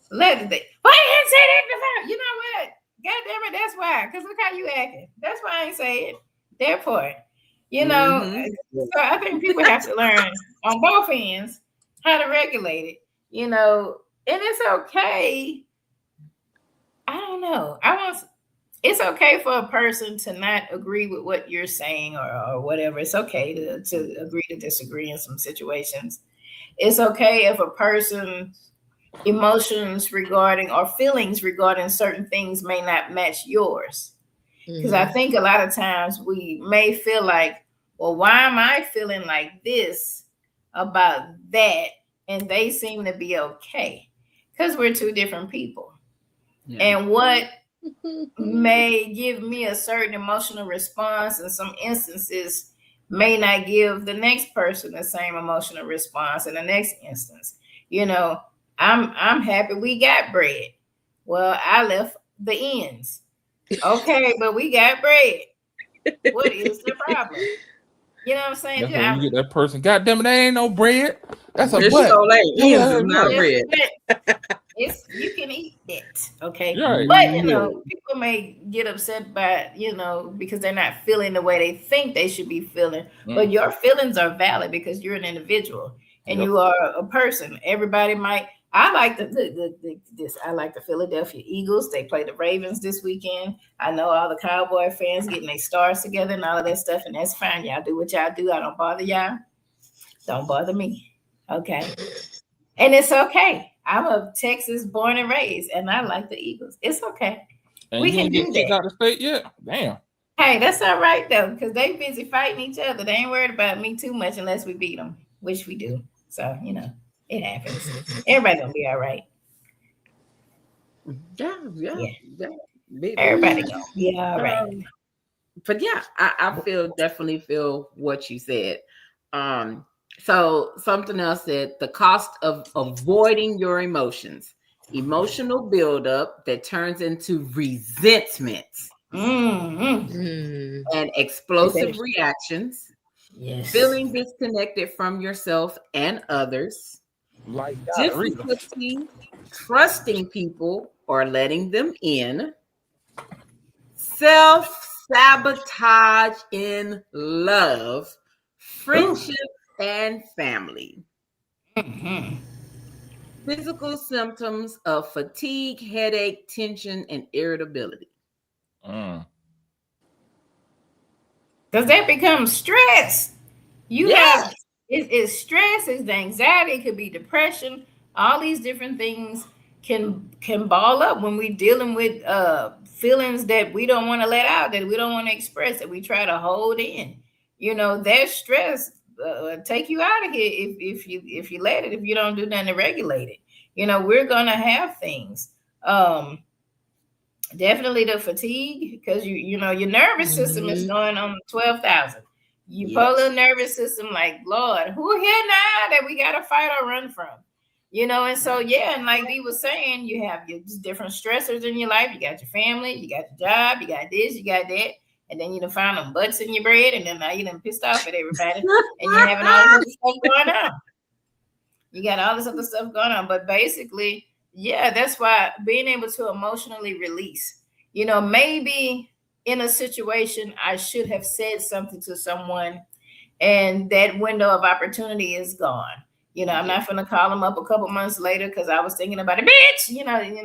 Why you didn't say that before? You know what? God damn it, that's why. Because look how you acting. That's why I ain't say it. That part. So I think people have to learn on both ends how to regulate it. And it's okay. I don't know. It's okay for a person to not agree with what you're saying or whatever. It's okay to agree to disagree in some situations. It's okay if a person's emotions regarding or feelings regarding certain things may not match yours. Because I think a lot of times we may feel like, well, why am I feeling like this about that? And they seem to be okay. Because we're two different people. Yeah. And what may give me a certain emotional response in some instances may not give the next person the same emotional response in the next instance. I'm happy we got bread. Well, I left the ends. Okay, but we got bread. What is the problem? You know what I'm saying? That's when you get that person. God damn it, there ain't no bread. That's a butt. Ends, not bread. You can eat that, okay? Right. But people may get upset by because they're not feeling the way they think they should be feeling. But your feelings are valid because you're an individual and you are a person. Everybody might. I like I like the Philadelphia Eagles. They play the Ravens this weekend. I know all the Cowboy fans getting their stars together and all of that stuff, and that's fine. Y'all do what y'all do. I don't bother y'all. Don't bother me. Okay. And it's okay. I'm a Texas born and raised, and I like the Eagles. It's okay. And we can do that. Out of state yet? Damn. Hey, that's all right though, because they busy fighting each other. They ain't worried about me too much unless we beat them, which we do. So it happens. Everybody gonna be all right. Yeah. Everybody gonna be all right. But yeah, I definitely feel what you said. So something else said, the cost of avoiding your emotions, emotional buildup that turns into resentment and explosive reactions, feeling disconnected from yourself and others, difficulty trusting people or letting them in, self-sabotage in love, friendship, and family. Physical symptoms of fatigue, headache, tension, and irritability. Because that becomes stress. It's stress, it's the anxiety, it could be depression. All these different things can ball up when we're dealing with feelings that we don't want to let out, that we don't want to express, that we try to hold in. That stress take you out of here if you let it, if you don't do nothing to regulate it. We're gonna have things. Definitely the fatigue, because your nervous system is going on 12,000. You polar nervous system, like, Lord, who here now that we gotta fight or run from? And so and like Dee was saying, you have your different stressors in your life. You got your family, you got your job, you got this, you got that. And then you done found them butts in your bread, and then now you done pissed off at everybody, and you're having all this other stuff going on. You got all this other stuff going on. But basically, that's why being able to emotionally release You know, maybe in a situation I should have said something to someone, and that window of opportunity is gone. You know, I'm not gonna call them up a couple months later because I was thinking about it, bitch. They're gonna think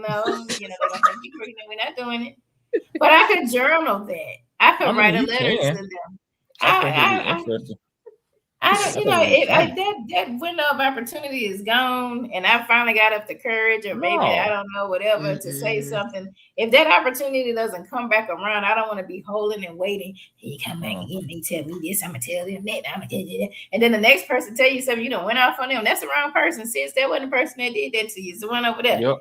you crazy. We're not doing it. But I could journal that. I could write a you letter can. to them. I think it'd be I interesting. I don't, I think it'd be fun. that window of opportunity is gone, and I finally got up the courage, or maybe I No. don't know, whatever, to say something. If that opportunity doesn't come back around, I don't want to be holding and waiting. You come back again, they tell me this, I'm gonna tell them that, I'm gonna tell you that, and then the next person tell you something, you don't went off on them. That's the wrong person. Sis, that wasn't the person that did that to you. It's the one over there. Yep.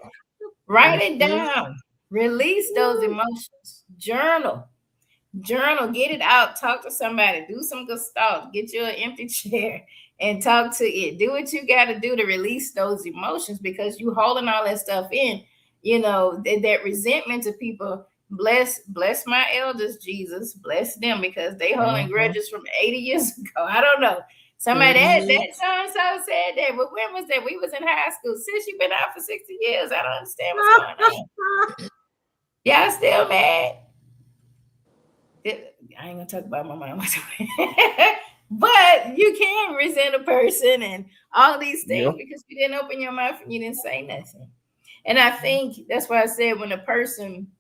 Write it down. Release those emotions. Journal, get it out, talk to somebody, do some good stuff, get you an empty chair and talk to it. Do what you got to do to release those emotions, because you holding all that stuff in. That resentment to people. Bless my elders, Jesus, bless them, because they holding grudges from 80 years ago. I don't know. Somebody that so said that, but when was that? We was in high school. Since you've been out for 60 years, I don't understand what's going on. Y'all still mad? I ain't gonna talk about my mom, but you can resent a person and all these things because you didn't open your mouth and you didn't say nothing. And I think that's why I said, when a person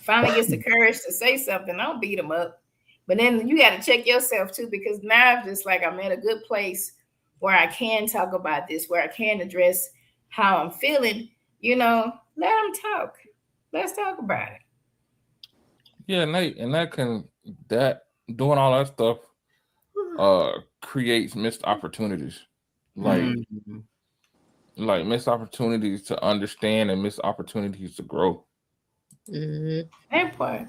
finally gets the courage to say something, don't beat them up. But then you got to check yourself too, because now I'm just like, I'm at a good place where I can talk about this, where I can address how I'm feeling. Let them talk. Let's talk about it. Yeah, that doing all that stuff creates missed opportunities. Like missed opportunities to understand and missed opportunities to grow. That part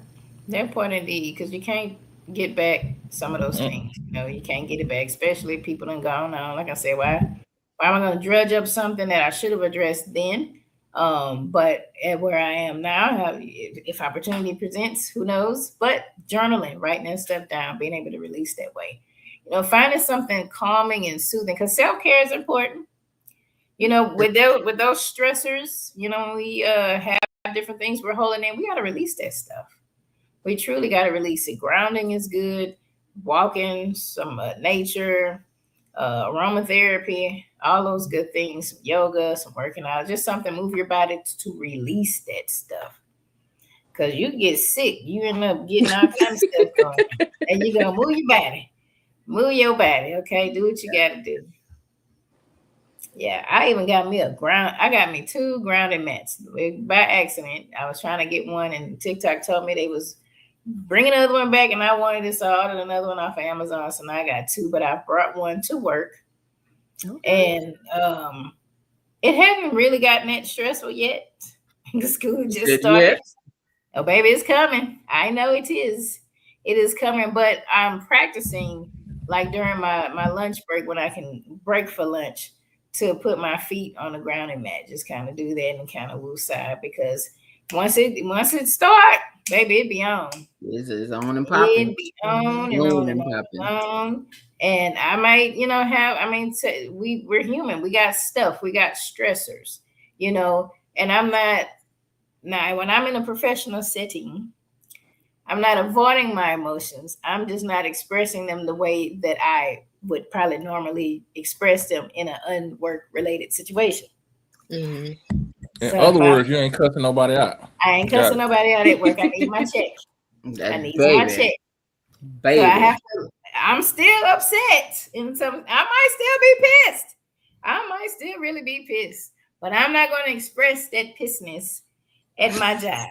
indeed, because you can't get back some of those things. You can't get it back, especially if people done gone on. Like I said, why am I going to drudge up something that I should have addressed then? But at where I am now, if opportunity presents, who knows? But journaling, writing that stuff down, being able to release that way, finding something calming and soothing, because self-care is important. With those stressors, we have different things we're holding in. We got to release that stuff. We truly got to release it. Grounding is good. Walking, some nature, aromatherapy, all those good things, some yoga, some working out, just something, move your body to release that stuff. Because you get sick, you end up getting all kinds of stuff going. And you're going to move your body. Move your body, okay? Do what you got to do. Yeah, I even got me I got me 2 grounding mats by accident. I was trying to get one, and TikTok told me they was bringing another one back, and I wanted it, so I ordered another one off of Amazon. So now I got 2, but I brought one to work. And it hadn't really gotten that stressful yet. The school just started. Oh, baby, it's coming. I know it is. It is coming, but I'm practicing, like during my lunch break, when I can break for lunch, to put my feet on the grounding mat, just kind of do that and kind of woosah, because once it start, baby, it be on. It's on and popping. It be on and on and on. And I might, we're human. We got stuff. We got stressors, and I'm not, now when I'm in a professional setting, I'm not avoiding my emotions. I'm just not expressing them the way that I would probably normally express them in an unwork related situation. In other words, you ain't cussing nobody out. I ain't cussing nobody out at work. I need my check. I need my check. Baby. So I'm still upset. I might still be pissed. I might still really be pissed. But I'm not going to express that pissness at my job.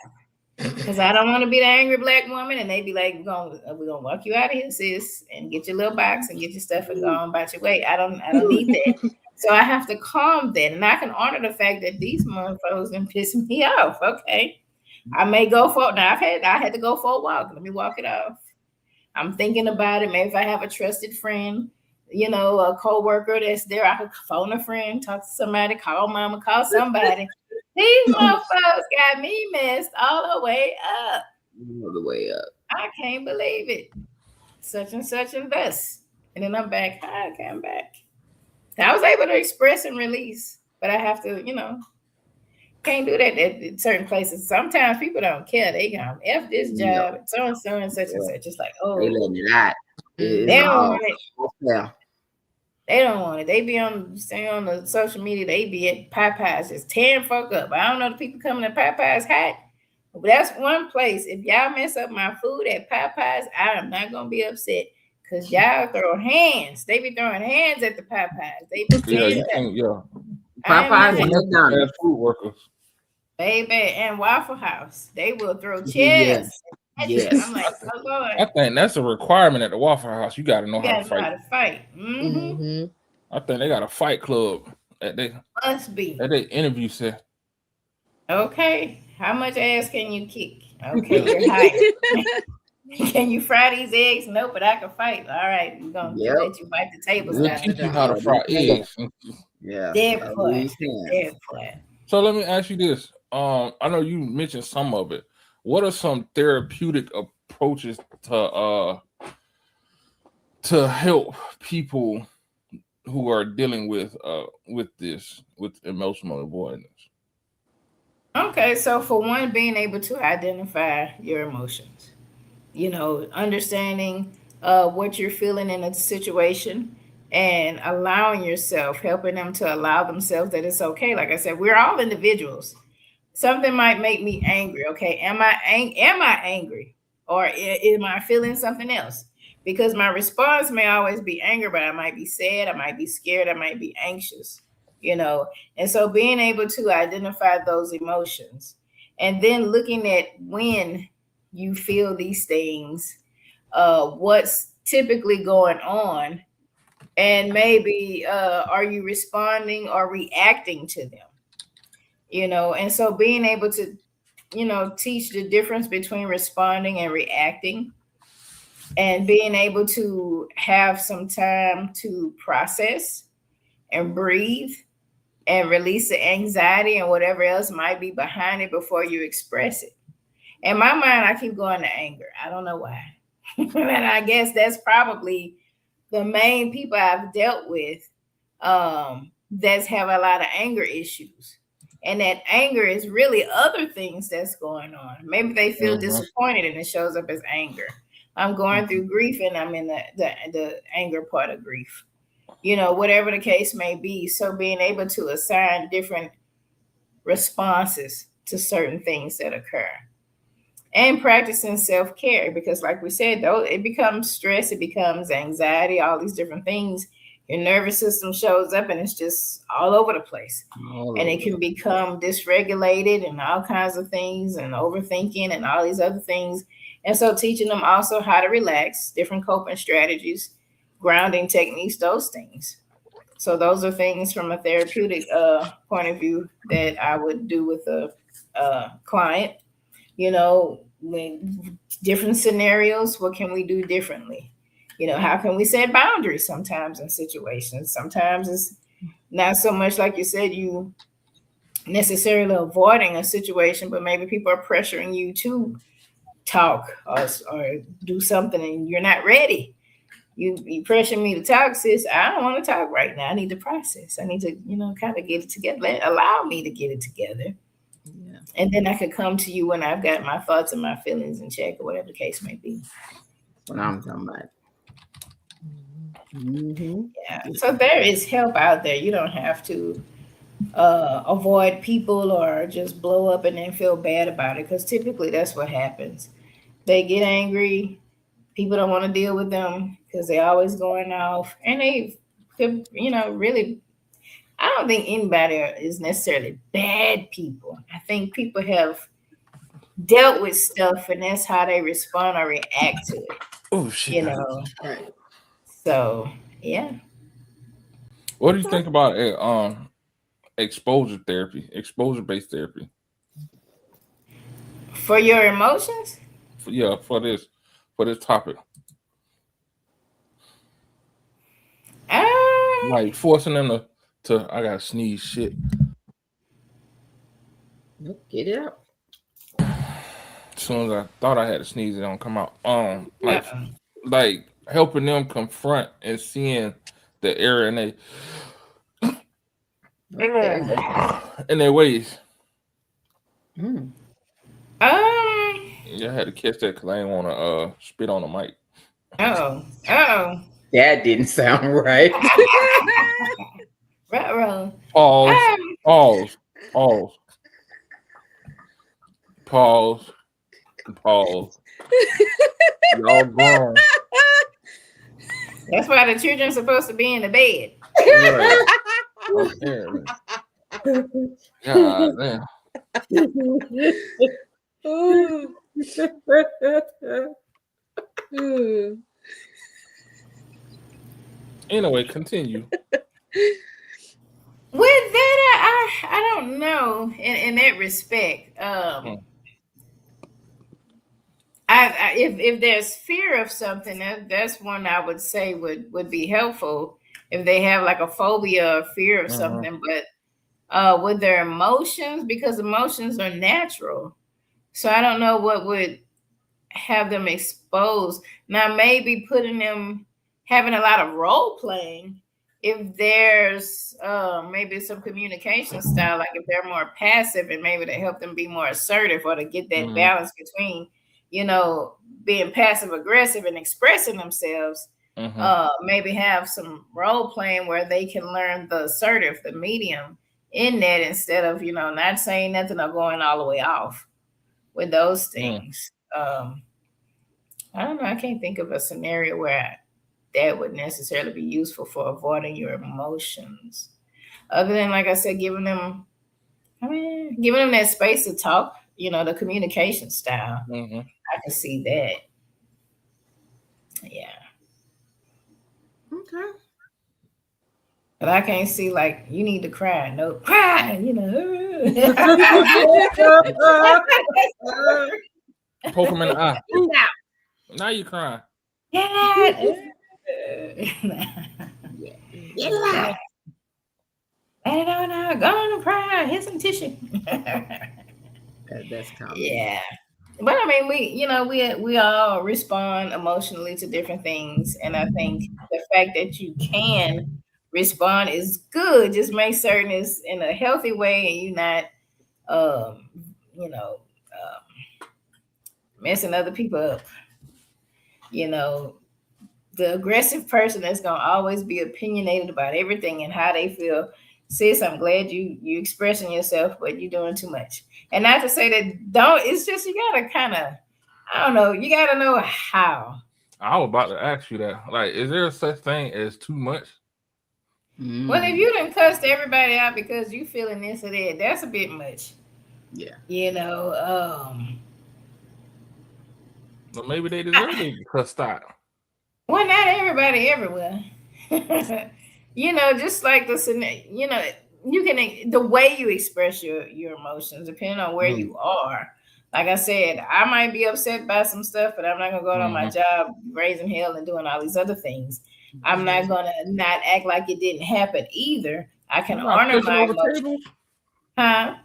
Because I don't want to be the angry black woman, and they be like, we're gonna walk you out of here, sis, and get your little box and get your stuff and go on about your way. I don't need that. So I have to calm that, and I can honor the fact that these motherfuckers done piss me off. Okay, I may go for now. I had to go for a walk. Let me walk it off. I'm thinking about it. Maybe if I have a trusted friend, a co-worker that's there, I could phone a friend, talk to somebody, call mama, call somebody. These motherfuckers got me messed all the way up. All the way up. I can't believe it. Such and such and thus. And then I'm back. Hi, okay, I'm back. I was able to express and release, but I have to, Can't do that at certain places. Sometimes people don't care. They go F this job, so and so and such and such. It's like, oh, they letting it out. they don't want it. Yeah. They don't want it. They be staying on the social media. They be at Popeyes just tearing fuck up. I don't know the people coming to Popeyes hot. But that's one place. If y'all mess up my food at Popeyes, I am not gonna be upset. Cause y'all throw hands. They be throwing hands at the Popeyes. They be Popeyes and McDonald's food workers. Baby, and Waffle House. They will throw chairs. Yes. I'm like, oh Lord. I think that's a requirement at the Waffle House. You got to know how to fight. Mm-hmm. I think they got a fight club at they interview set. Okay, how much ass can you kick? Okay, you're hired. Can you fry these eggs? No, but I can fight. All right, we're gonna let you bite the tables. We'll teach you how to fry eggs. Yeah, dead point. So let me ask you this. I know you mentioned some of it. What are some therapeutic approaches to help people who are dealing with emotional avoidance? Okay, so for one, being able to identify your emotions, understanding what you're feeling in a situation and allowing yourself, helping them to allow themselves that it's okay. Like I said, we're all individuals. Something might make me angry. Okay, am I angry, or am I feeling something else? Because my response may always be anger, but I might be sad, I might be scared, I might be anxious. And so being able to identify those emotions, and then looking at when you feel these things, what's typically going on, and maybe are you responding or reacting to them? And so being able to, teach the difference between responding and reacting, and being able to have some time to process and breathe and release the anxiety and whatever else might be behind it before you express it. In my mind, I keep going to anger. I don't know why. And I guess that's probably the main people I've dealt with that's have a lot of anger issues. And that anger is really other things that's going on. Maybe they feel disappointed and it shows up as anger. I'm going through grief and I'm in the anger part of grief. Whatever the case may be. So being able to assign different responses to certain things that occur. And practicing self-care, because like we said, though, it becomes stress, it becomes anxiety, all these different things. Your nervous system shows up and it's just all over the place. And it can become dysregulated and all kinds of things, and overthinking and all these other things. And so teaching them also how to relax, different coping strategies, grounding techniques, those things. So those are things from a therapeutic point of view that I would do with a client. When different scenarios, what can we do differently? How can we set boundaries sometimes in situations? Sometimes it's not so much like you said, you necessarily avoiding a situation, but maybe people are pressuring you to talk or do something and you're not ready. You pressure me to talk, sis. I don't want to talk right now. I need to process. I need to, kind of get it together. Allow me to get it together. Yeah. And then I could come to you when I've got my thoughts and my feelings in check, or whatever the case may be. What I'm talking about. Yeah. So there is help out there. You don't have to avoid people or just blow up and then feel bad about it, because typically that's what happens. They get angry. People don't want to deal with them because they're always going off, and they could, really. I don't think anybody is necessarily bad people. I think people have dealt with stuff, and that's how they respond or react to it. Oh shit! Right. So yeah. What do you think about exposure-based therapy? For your emotions? For this topic. Like forcing them to I gotta sneeze shit. Nope, get it out. As soon as I thought I had to sneeze, it don't come out. Like helping them confront and seeing the error in their ways. Um, Yeah, I had to catch that because I didn't want to spit on the mic. oh. That didn't sound right. Ruh-roh. Pause. Pause. Pause. Pause. Pause. Y'all grown. That's why the children's supposed to be in the bed. Right. Apparently. God damn. Anyway, continue. With that, I don't know in that respect. If there's fear of something, that's one I would say would be helpful if they have like a phobia or fear of something. But with their emotions, because emotions are natural, so I don't know what would have them exposed. Now maybe putting them having a lot of role playing. If there's maybe some communication style, like if they're more passive and maybe to help them be more assertive or to get that balance between, being passive aggressive and expressing themselves, maybe have some role playing where they can learn the assertive, the medium in that instead of, not saying nothing or going all the way off with those things. I don't know. I can't think of a scenario where that would necessarily be useful for avoiding your emotions. Other than, like I said, giving them that space to talk, the communication style. I can see that. Yeah. Okay. But I can't see, like, you need to cry. No, cry, Poke him in the eye. Now you crying. Yeah. Yeah. I don't know. Go on and cry. Here's some tissue. That's common. Yeah. But I mean, we all respond emotionally to different things, and I think the fact that you can respond is good. Just make certain it's in a healthy way, and you're not, messing other people up. The aggressive person that's gonna always be opinionated about everything and how they feel. Sis, I'm glad you expressing yourself, but you're doing too much. And not to say that don't. It's just you gotta kind of, I don't know. You gotta know how. I was about to ask you that. Like, is there such thing as too much? Well, if you done cussed everybody out because you feeling this or that, that's a bit much. Yeah. Well, maybe they deserve to be cussed out. Well, not everybody everywhere. Just like you can, the way you express your emotions, depending on where you are. Like I said, I might be upset by some stuff, but I'm not gonna go on my job raising hell and doing all these other things. I'm not gonna not act like it didn't happen either. I can honor my emotions. Huh?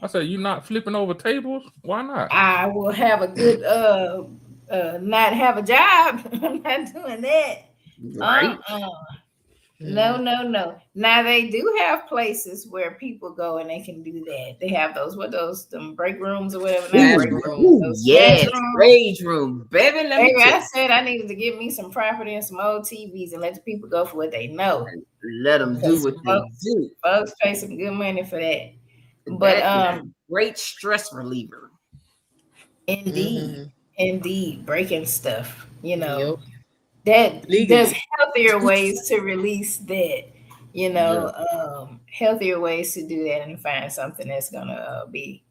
I said, you not flipping over tables? Why not? I will have a good not have a job. I'm not doing that. Right. No. Now they do have places where people go and they can do that. They have them break rooms or whatever. Yes, rage room, baby. I said I needed to give me some property and some old TVs and let the people go for what they know. Let them do what they do. Folks pay some good money for that. But great stress reliever. Indeed, breaking stuff. That there's healthier ways to release that. Healthier ways to do that and find something that's gonna be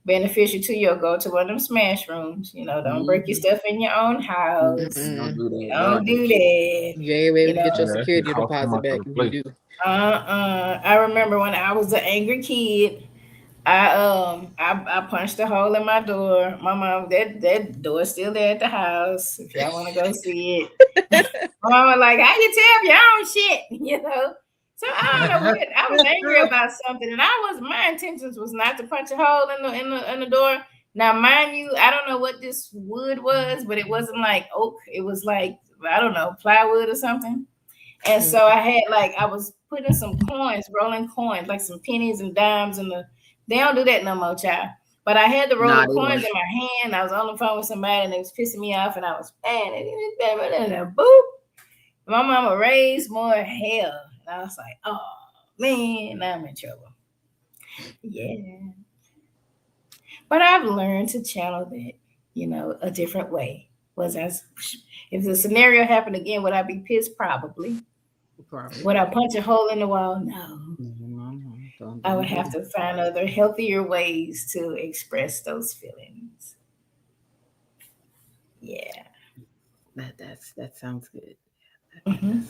beneficial to you. Or go to one of them smash rooms. Don't break your stuff in your own house. Don't do that. Don't do that. You ain't able to get your security deposit back if you do. I remember when I was an angry kid. I punched a hole in my door. My mom, that door's still there at the house. If y'all want to go see it, my mom was like, "How you tell your own shit?" So I don't know what I was angry about something, and my intentions was not to punch a hole in the door. Now, mind you, I don't know what this wood was, but it wasn't like oak. It was like, I don't know, plywood or something. And so I was putting some coins, rolling coins, like some pennies and dimes in the. They don't do that no more, child. But I had the roll of coins in my hand. I was on the phone with somebody and it was pissing me off and I was mad. And boop. My mama raised more hell. And I was like, oh man, now I'm in trouble. Yeah. But I've learned to channel that, a different way. If the scenario happened again, would I be pissed? Probably. Would I punch a hole in the wall? No. I would have to find other healthier ways to express those feelings. Yeah. That sounds good. Mm-hmm.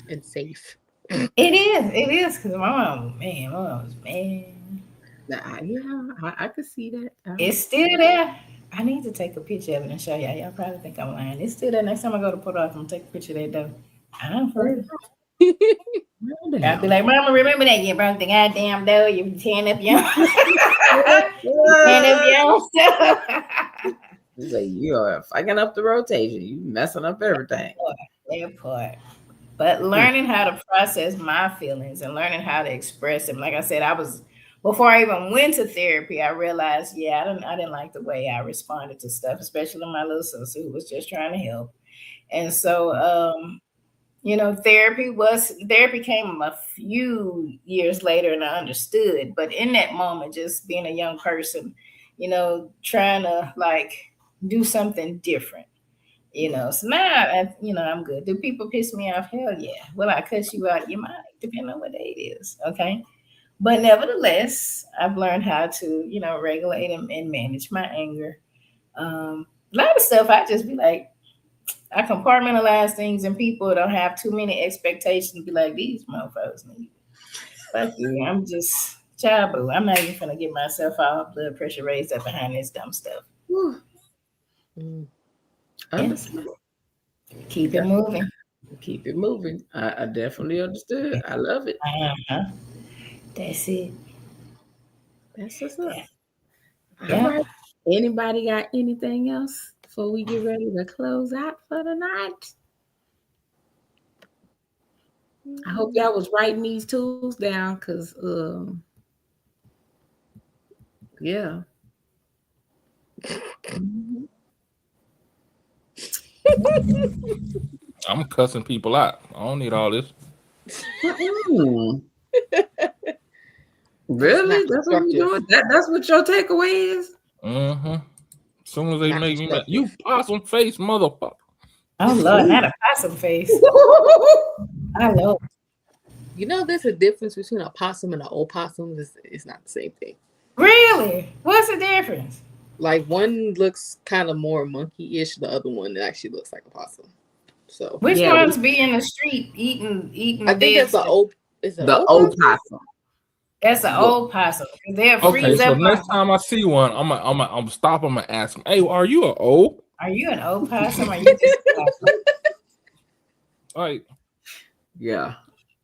And safe. It is because my mom was mad. I could see that. It's still there. I need to take a picture of it and show y'all. Y'all probably think I'm lying. It's still there. Next time I go to Port Arthur, I'm gonna take a picture of that though. I'm for real. I'll be like, Mama, remember that you broke the goddamn dough. You tearing up your stuff. Like, you are fucking up the rotation. You messing up everything. That part. But learning how to process my feelings and learning how to express them. Like I said, before I even went to therapy, I realized, I didn't like the way I responded to stuff, especially my little sister who was just trying to help. And so, therapy came a few years later and I understood. But in that moment, just being a young person, trying to do something different. So now, I'm good. Do people piss me off? Hell yeah. Will I cuss you out? You might, depending on what day it is. Okay. But nevertheless, I've learned how to, regulate and manage my anger. A lot of stuff, I just be like, I compartmentalize things and people don't have too many expectations. Be like, these motherfuckers need. Fuck you. I'm just child boo. I'm not even gonna get myself all blood pressure raised up behind this dumb stuff. Understood. Keep it moving. Keep it moving. I definitely understood. I love it. That's it. That's what's up. Yeah. All right. Anybody got anything else before we get ready to close out for the night? I hope y'all was writing these tools down because yeah. I'm cussing people out. I don't need all this. Really? That's what you're doing? That's what your takeaway is? Mm-hmm. As soon as they make me mad, you possum face motherfucker. Oh Lord, not a possum face. I know. There's a difference between a possum and an opossum. It's not the same thing. Really? What's the difference? Like one looks kind of more monkey-ish. The other one actually looks like a possum. So which ones be in the street eating? I think that's the opossum. That's an old possum. They're okay. So next time I see one, I'm stop them and ask them, "Hey, are you an old? Are you an old possum? Or are you just a possum?" Like, yeah.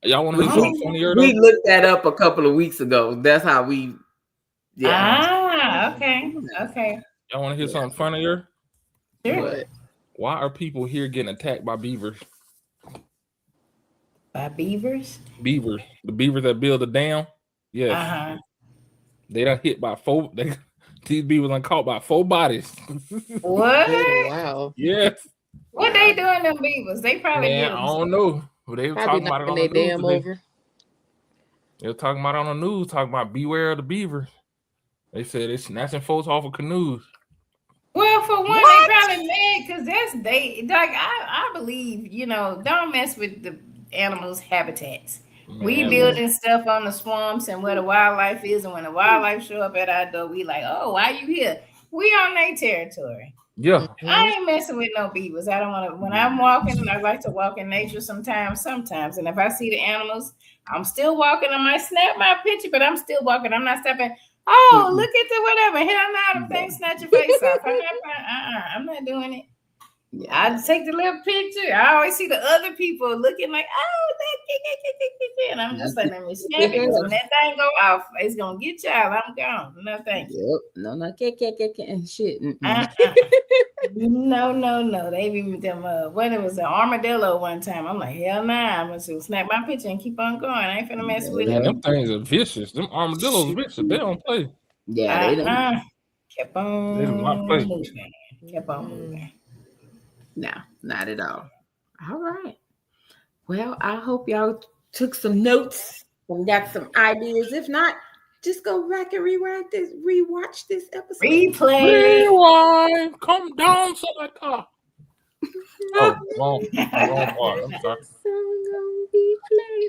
Y'all want to hear something funnier? We looked that up a couple of weeks ago. That's how we. Yeah. Okay. Y'all want to hear something funnier? Sure. What? Why are people here getting attacked by beavers? By beavers? Beavers. The beavers that build the dam? Yes. They done hit by four. These beavers done caught by 4 bodies. What? Oh, wow. Yes. What they doing, them beavers? They probably I don't know. But they were talking about it on the news. Dam over. They were talking about it on the news, talking about beware of the beavers. They said they're snatching folks off of canoes. Well, for one, they probably mad because I believe, don't mess with the animals' habitats. Man, we building stuff on the swamps and where the wildlife is, and when the wildlife show up at our door, we like, oh, why you here? We on their territory. Yeah. I ain't messing with no beavers. I don't want to. When I'm walking, I like to walk in nature sometimes. And if I see the animals, I'm still walking. I might snap my picture, but I'm still walking. I'm not stepping. Oh, look at the whatever. Hell no, them things snatch your face off. I'm not doing it. Yeah. I take the little picture. I always see the other people looking like, oh, that, and I'm just like, let me snap it. Because when that thing go off, it's gonna get y'all. I'm gone. No, thank you. Yep. No, and shit. No. They even them. When it was an armadillo one time, I'm like, hell nah. I'm gonna snap my picture and keep on going. I ain't finna mess with it. Them things are vicious. Them armadillos are vicious. They don't play. Yeah, they don't. Kept They do not on play. moving. Kept on moving. No, not at all. All right. Well, I hope y'all took some notes and got some ideas. If not, just go back and rewatch this episode. Replay. Rewind. Come down, Selector. Oh, wrong part. I'm sorry.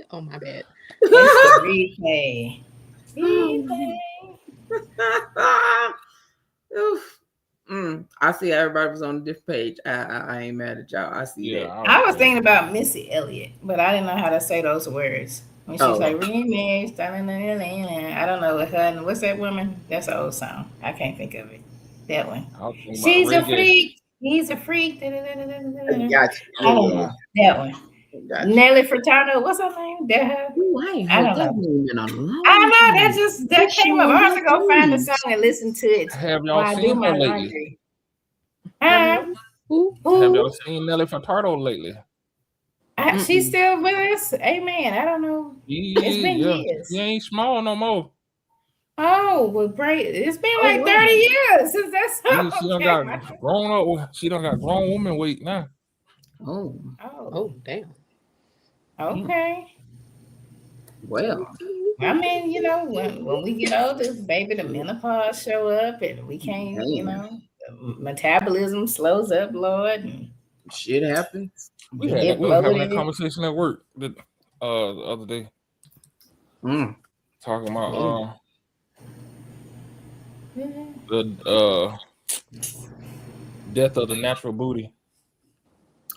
Oh, my bad. It's the replay. Replay. Oof. I see everybody was on a different page. I ain't mad at y'all. I see that. I was thinking about Missy Elliott, but I didn't know how to say those words. When she's like remix, I don't know her. What's that woman? That's an old song. I can't think of it. That one. She's a freak. He's a freak. Gotcha. I don't know that one. Gotcha. Nelly Furtado. What's her name? That her? I don't know. I know. That came up. I have to go find the song and listen to it. Have y'all seen her lately? Who? Have y'all seen Nelly Furtado lately? She's still with us. Amen. I don't know. It's been years. She ain't small no more. Oh, well, great. It's been like 30 years since that song. She done got grown up. She done got grown woman weight now. Oh, damn. Okay. Well, I mean, you know, when we get older, baby, the menopause show up and we can't, you know, the metabolism slows up, Lord. And shit happens. We were having a conversation at work the other day. Talking about the death of the natural booty.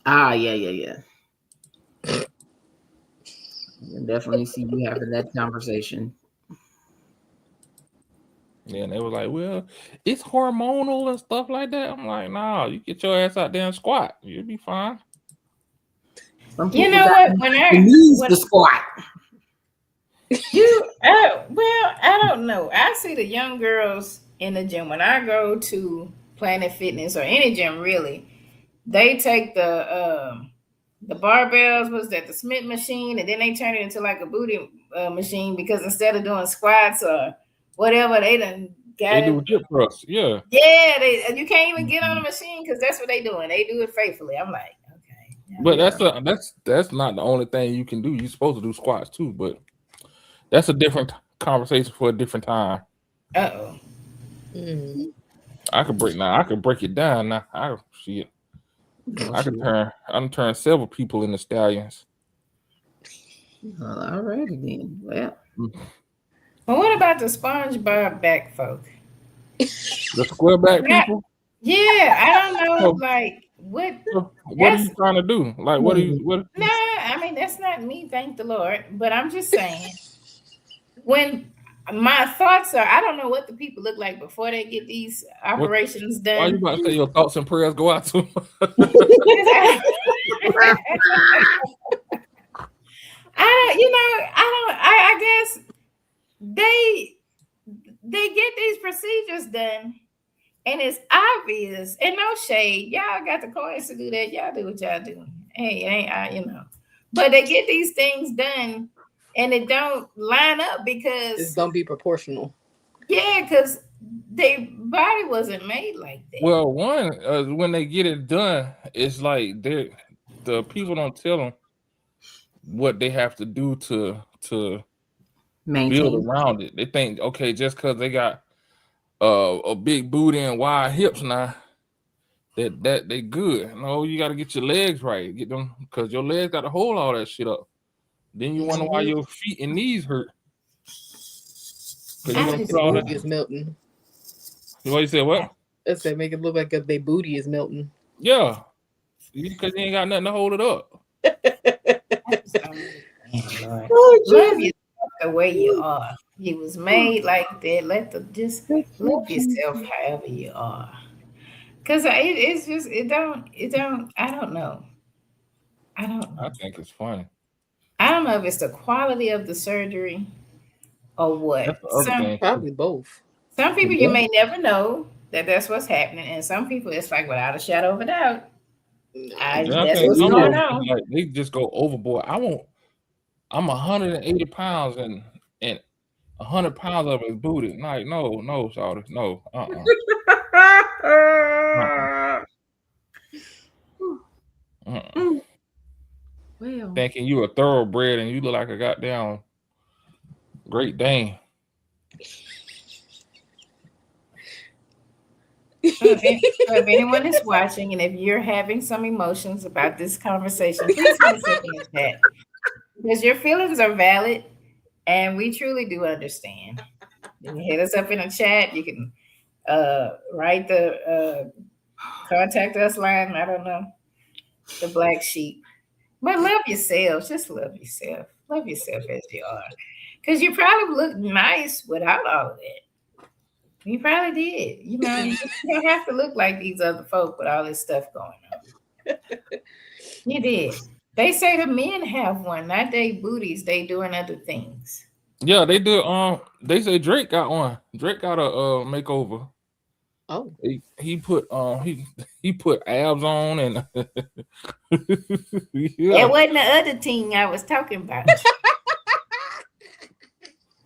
Yeah. I definitely see you having that conversation. Yeah, and they were like, well, it's hormonal and stuff like that. I'm like, nah, you get your ass out there and squat. You'll be fine. You know what? When the squat. Well, I don't know. I see the young girls in the gym. When I go to Planet Fitness or any gym, really, they take the barbells, was that the Smith machine, and then they turn it into like a booty machine because instead of doing squats or whatever, they do hip thrust. Yeah, you can't even get on the machine because that's what they doing. They do it faithfully. I'm like, okay. But that's not the only thing you can do. You're supposed to do squats too, but that's a different conversation for a different time. I could break it down now. I can turn several people into stallions. Well, alrighty then. Well, what about the SpongeBob back folk? The square back people? Yeah, I don't know. Like what are you trying to do? Like what are you? No, I mean that's not me. Thank the Lord. But I'm just saying, when my thoughts are, I don't know what the people look like before they get these operations done. Why are you about to say your thoughts and prayers go out to them? I guess they get these procedures done, and it's obvious. And no shade, y'all got the coins to do that. Y'all do what y'all do. Hey, but they get these things done. And it don't line up because it's don't be proportional. Yeah, because their body wasn't made like that. Well, when they get it done, it's like the people don't tell them what they have to do to build around it. They think, okay, just because they got a big booty and wide hips now, that they good. No, you got to get your legs right. Get them because your legs got to hold all that shit up. Then you wonder why your feet and knees hurt. Because booty is melting. What you said? What? I said make it look like their booty is melting. Yeah, because you ain't got nothing to hold it up. Love yourself the way you are. You was made like that. Just love yourself however you are. Because it's just it don't. I don't know. I think it's funny. I don't know if it's the quality of the surgery or what. Probably both. Some people you may never know that's what's happening, and some people it's like without a shadow of a doubt. That's what's going on. Like, they just go overboard. I'm 180 pounds, and 100 pounds of his booty. Like, no, shawty, no, Well, thinking you a thoroughbred and you look like a goddamn Great Dane. So if anyone is watching and if you're having some emotions about this conversation, please hit us up in the chat because your feelings are valid and we truly do understand. You can hit us up in the chat. You can write the contact us line. I don't know, the black sheep. But love yourself. Just love yourself. Love yourself as you are. Because you probably look nice without all of that. You probably did. You know, you don't have to look like these other folk with all this stuff going on. You did. They say the men have one, not they booties. They doing other things. Yeah, they do. They say Drake got one. Drake got a makeover. Oh, he put he put abs on and yeah. That wasn't the other thing I was talking about.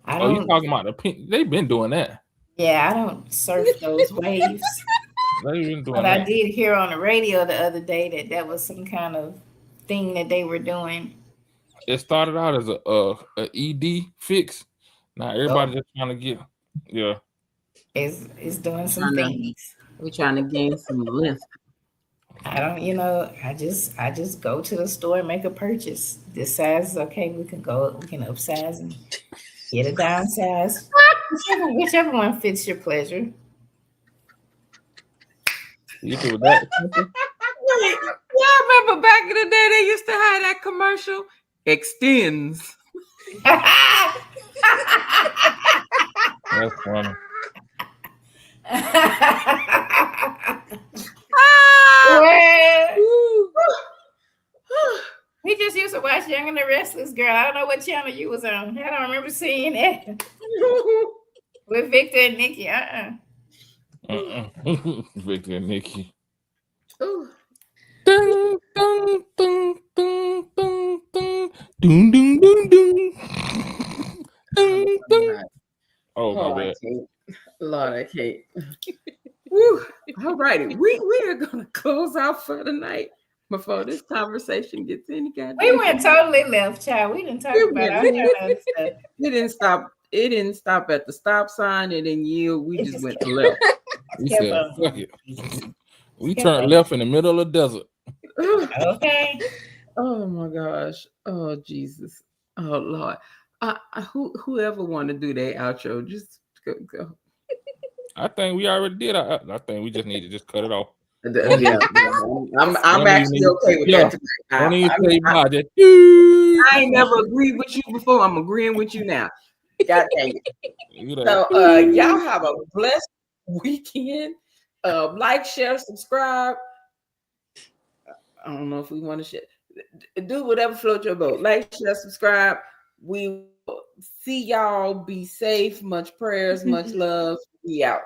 Oh, you talking about the pink? They've been doing that. Yeah, I don't surf those waves. They've been doing but that. I did hear on the radio the other day that was some kind of thing that they were doing. It started out as a ED fix. Now everybody just trying to get is doing some things. We're trying to gain some length. I don't, I just go to the store and make a purchase. This size is okay. We can upsize and get a downsize. Whichever one fits your pleasure. You do that. Y'all remember back in the day they used to have that commercial? Extends. That's funny. We just used to watch Young and the Restless, girl. I don't know what channel you was on. I don't remember seeing that. With Victor and Nikki. Victor and Nikki. Ooh. Dun, dun, dun, dun, dun, dun, dun, dun, dun, dun. Dun, dun. Oh, my bad. Lord, I can't. Woo. All righty. We are going to close out for the night before this conversation gets any goddamn. We went totally left, child. We didn't talk about all that other stuff. It didn't stop at the stop sign. It didn't yield. We just went left. We said, fuck it. We turned left in the middle of the desert. Okay. Oh my gosh. Oh Jesus. Oh Lord. Whoever want to do their outro, just go. I think we already did. I think we just need to just cut it off. Yeah. I'm actually okay with that. I ain't never agreed with you before. I'm agreeing with you now. God dang it. So y'all have a blessed weekend. Like, share, subscribe. I don't know if we want to share. Do whatever floats your boat. Like, share, subscribe. We will see y'all. Be safe. Much prayers, much love. We out.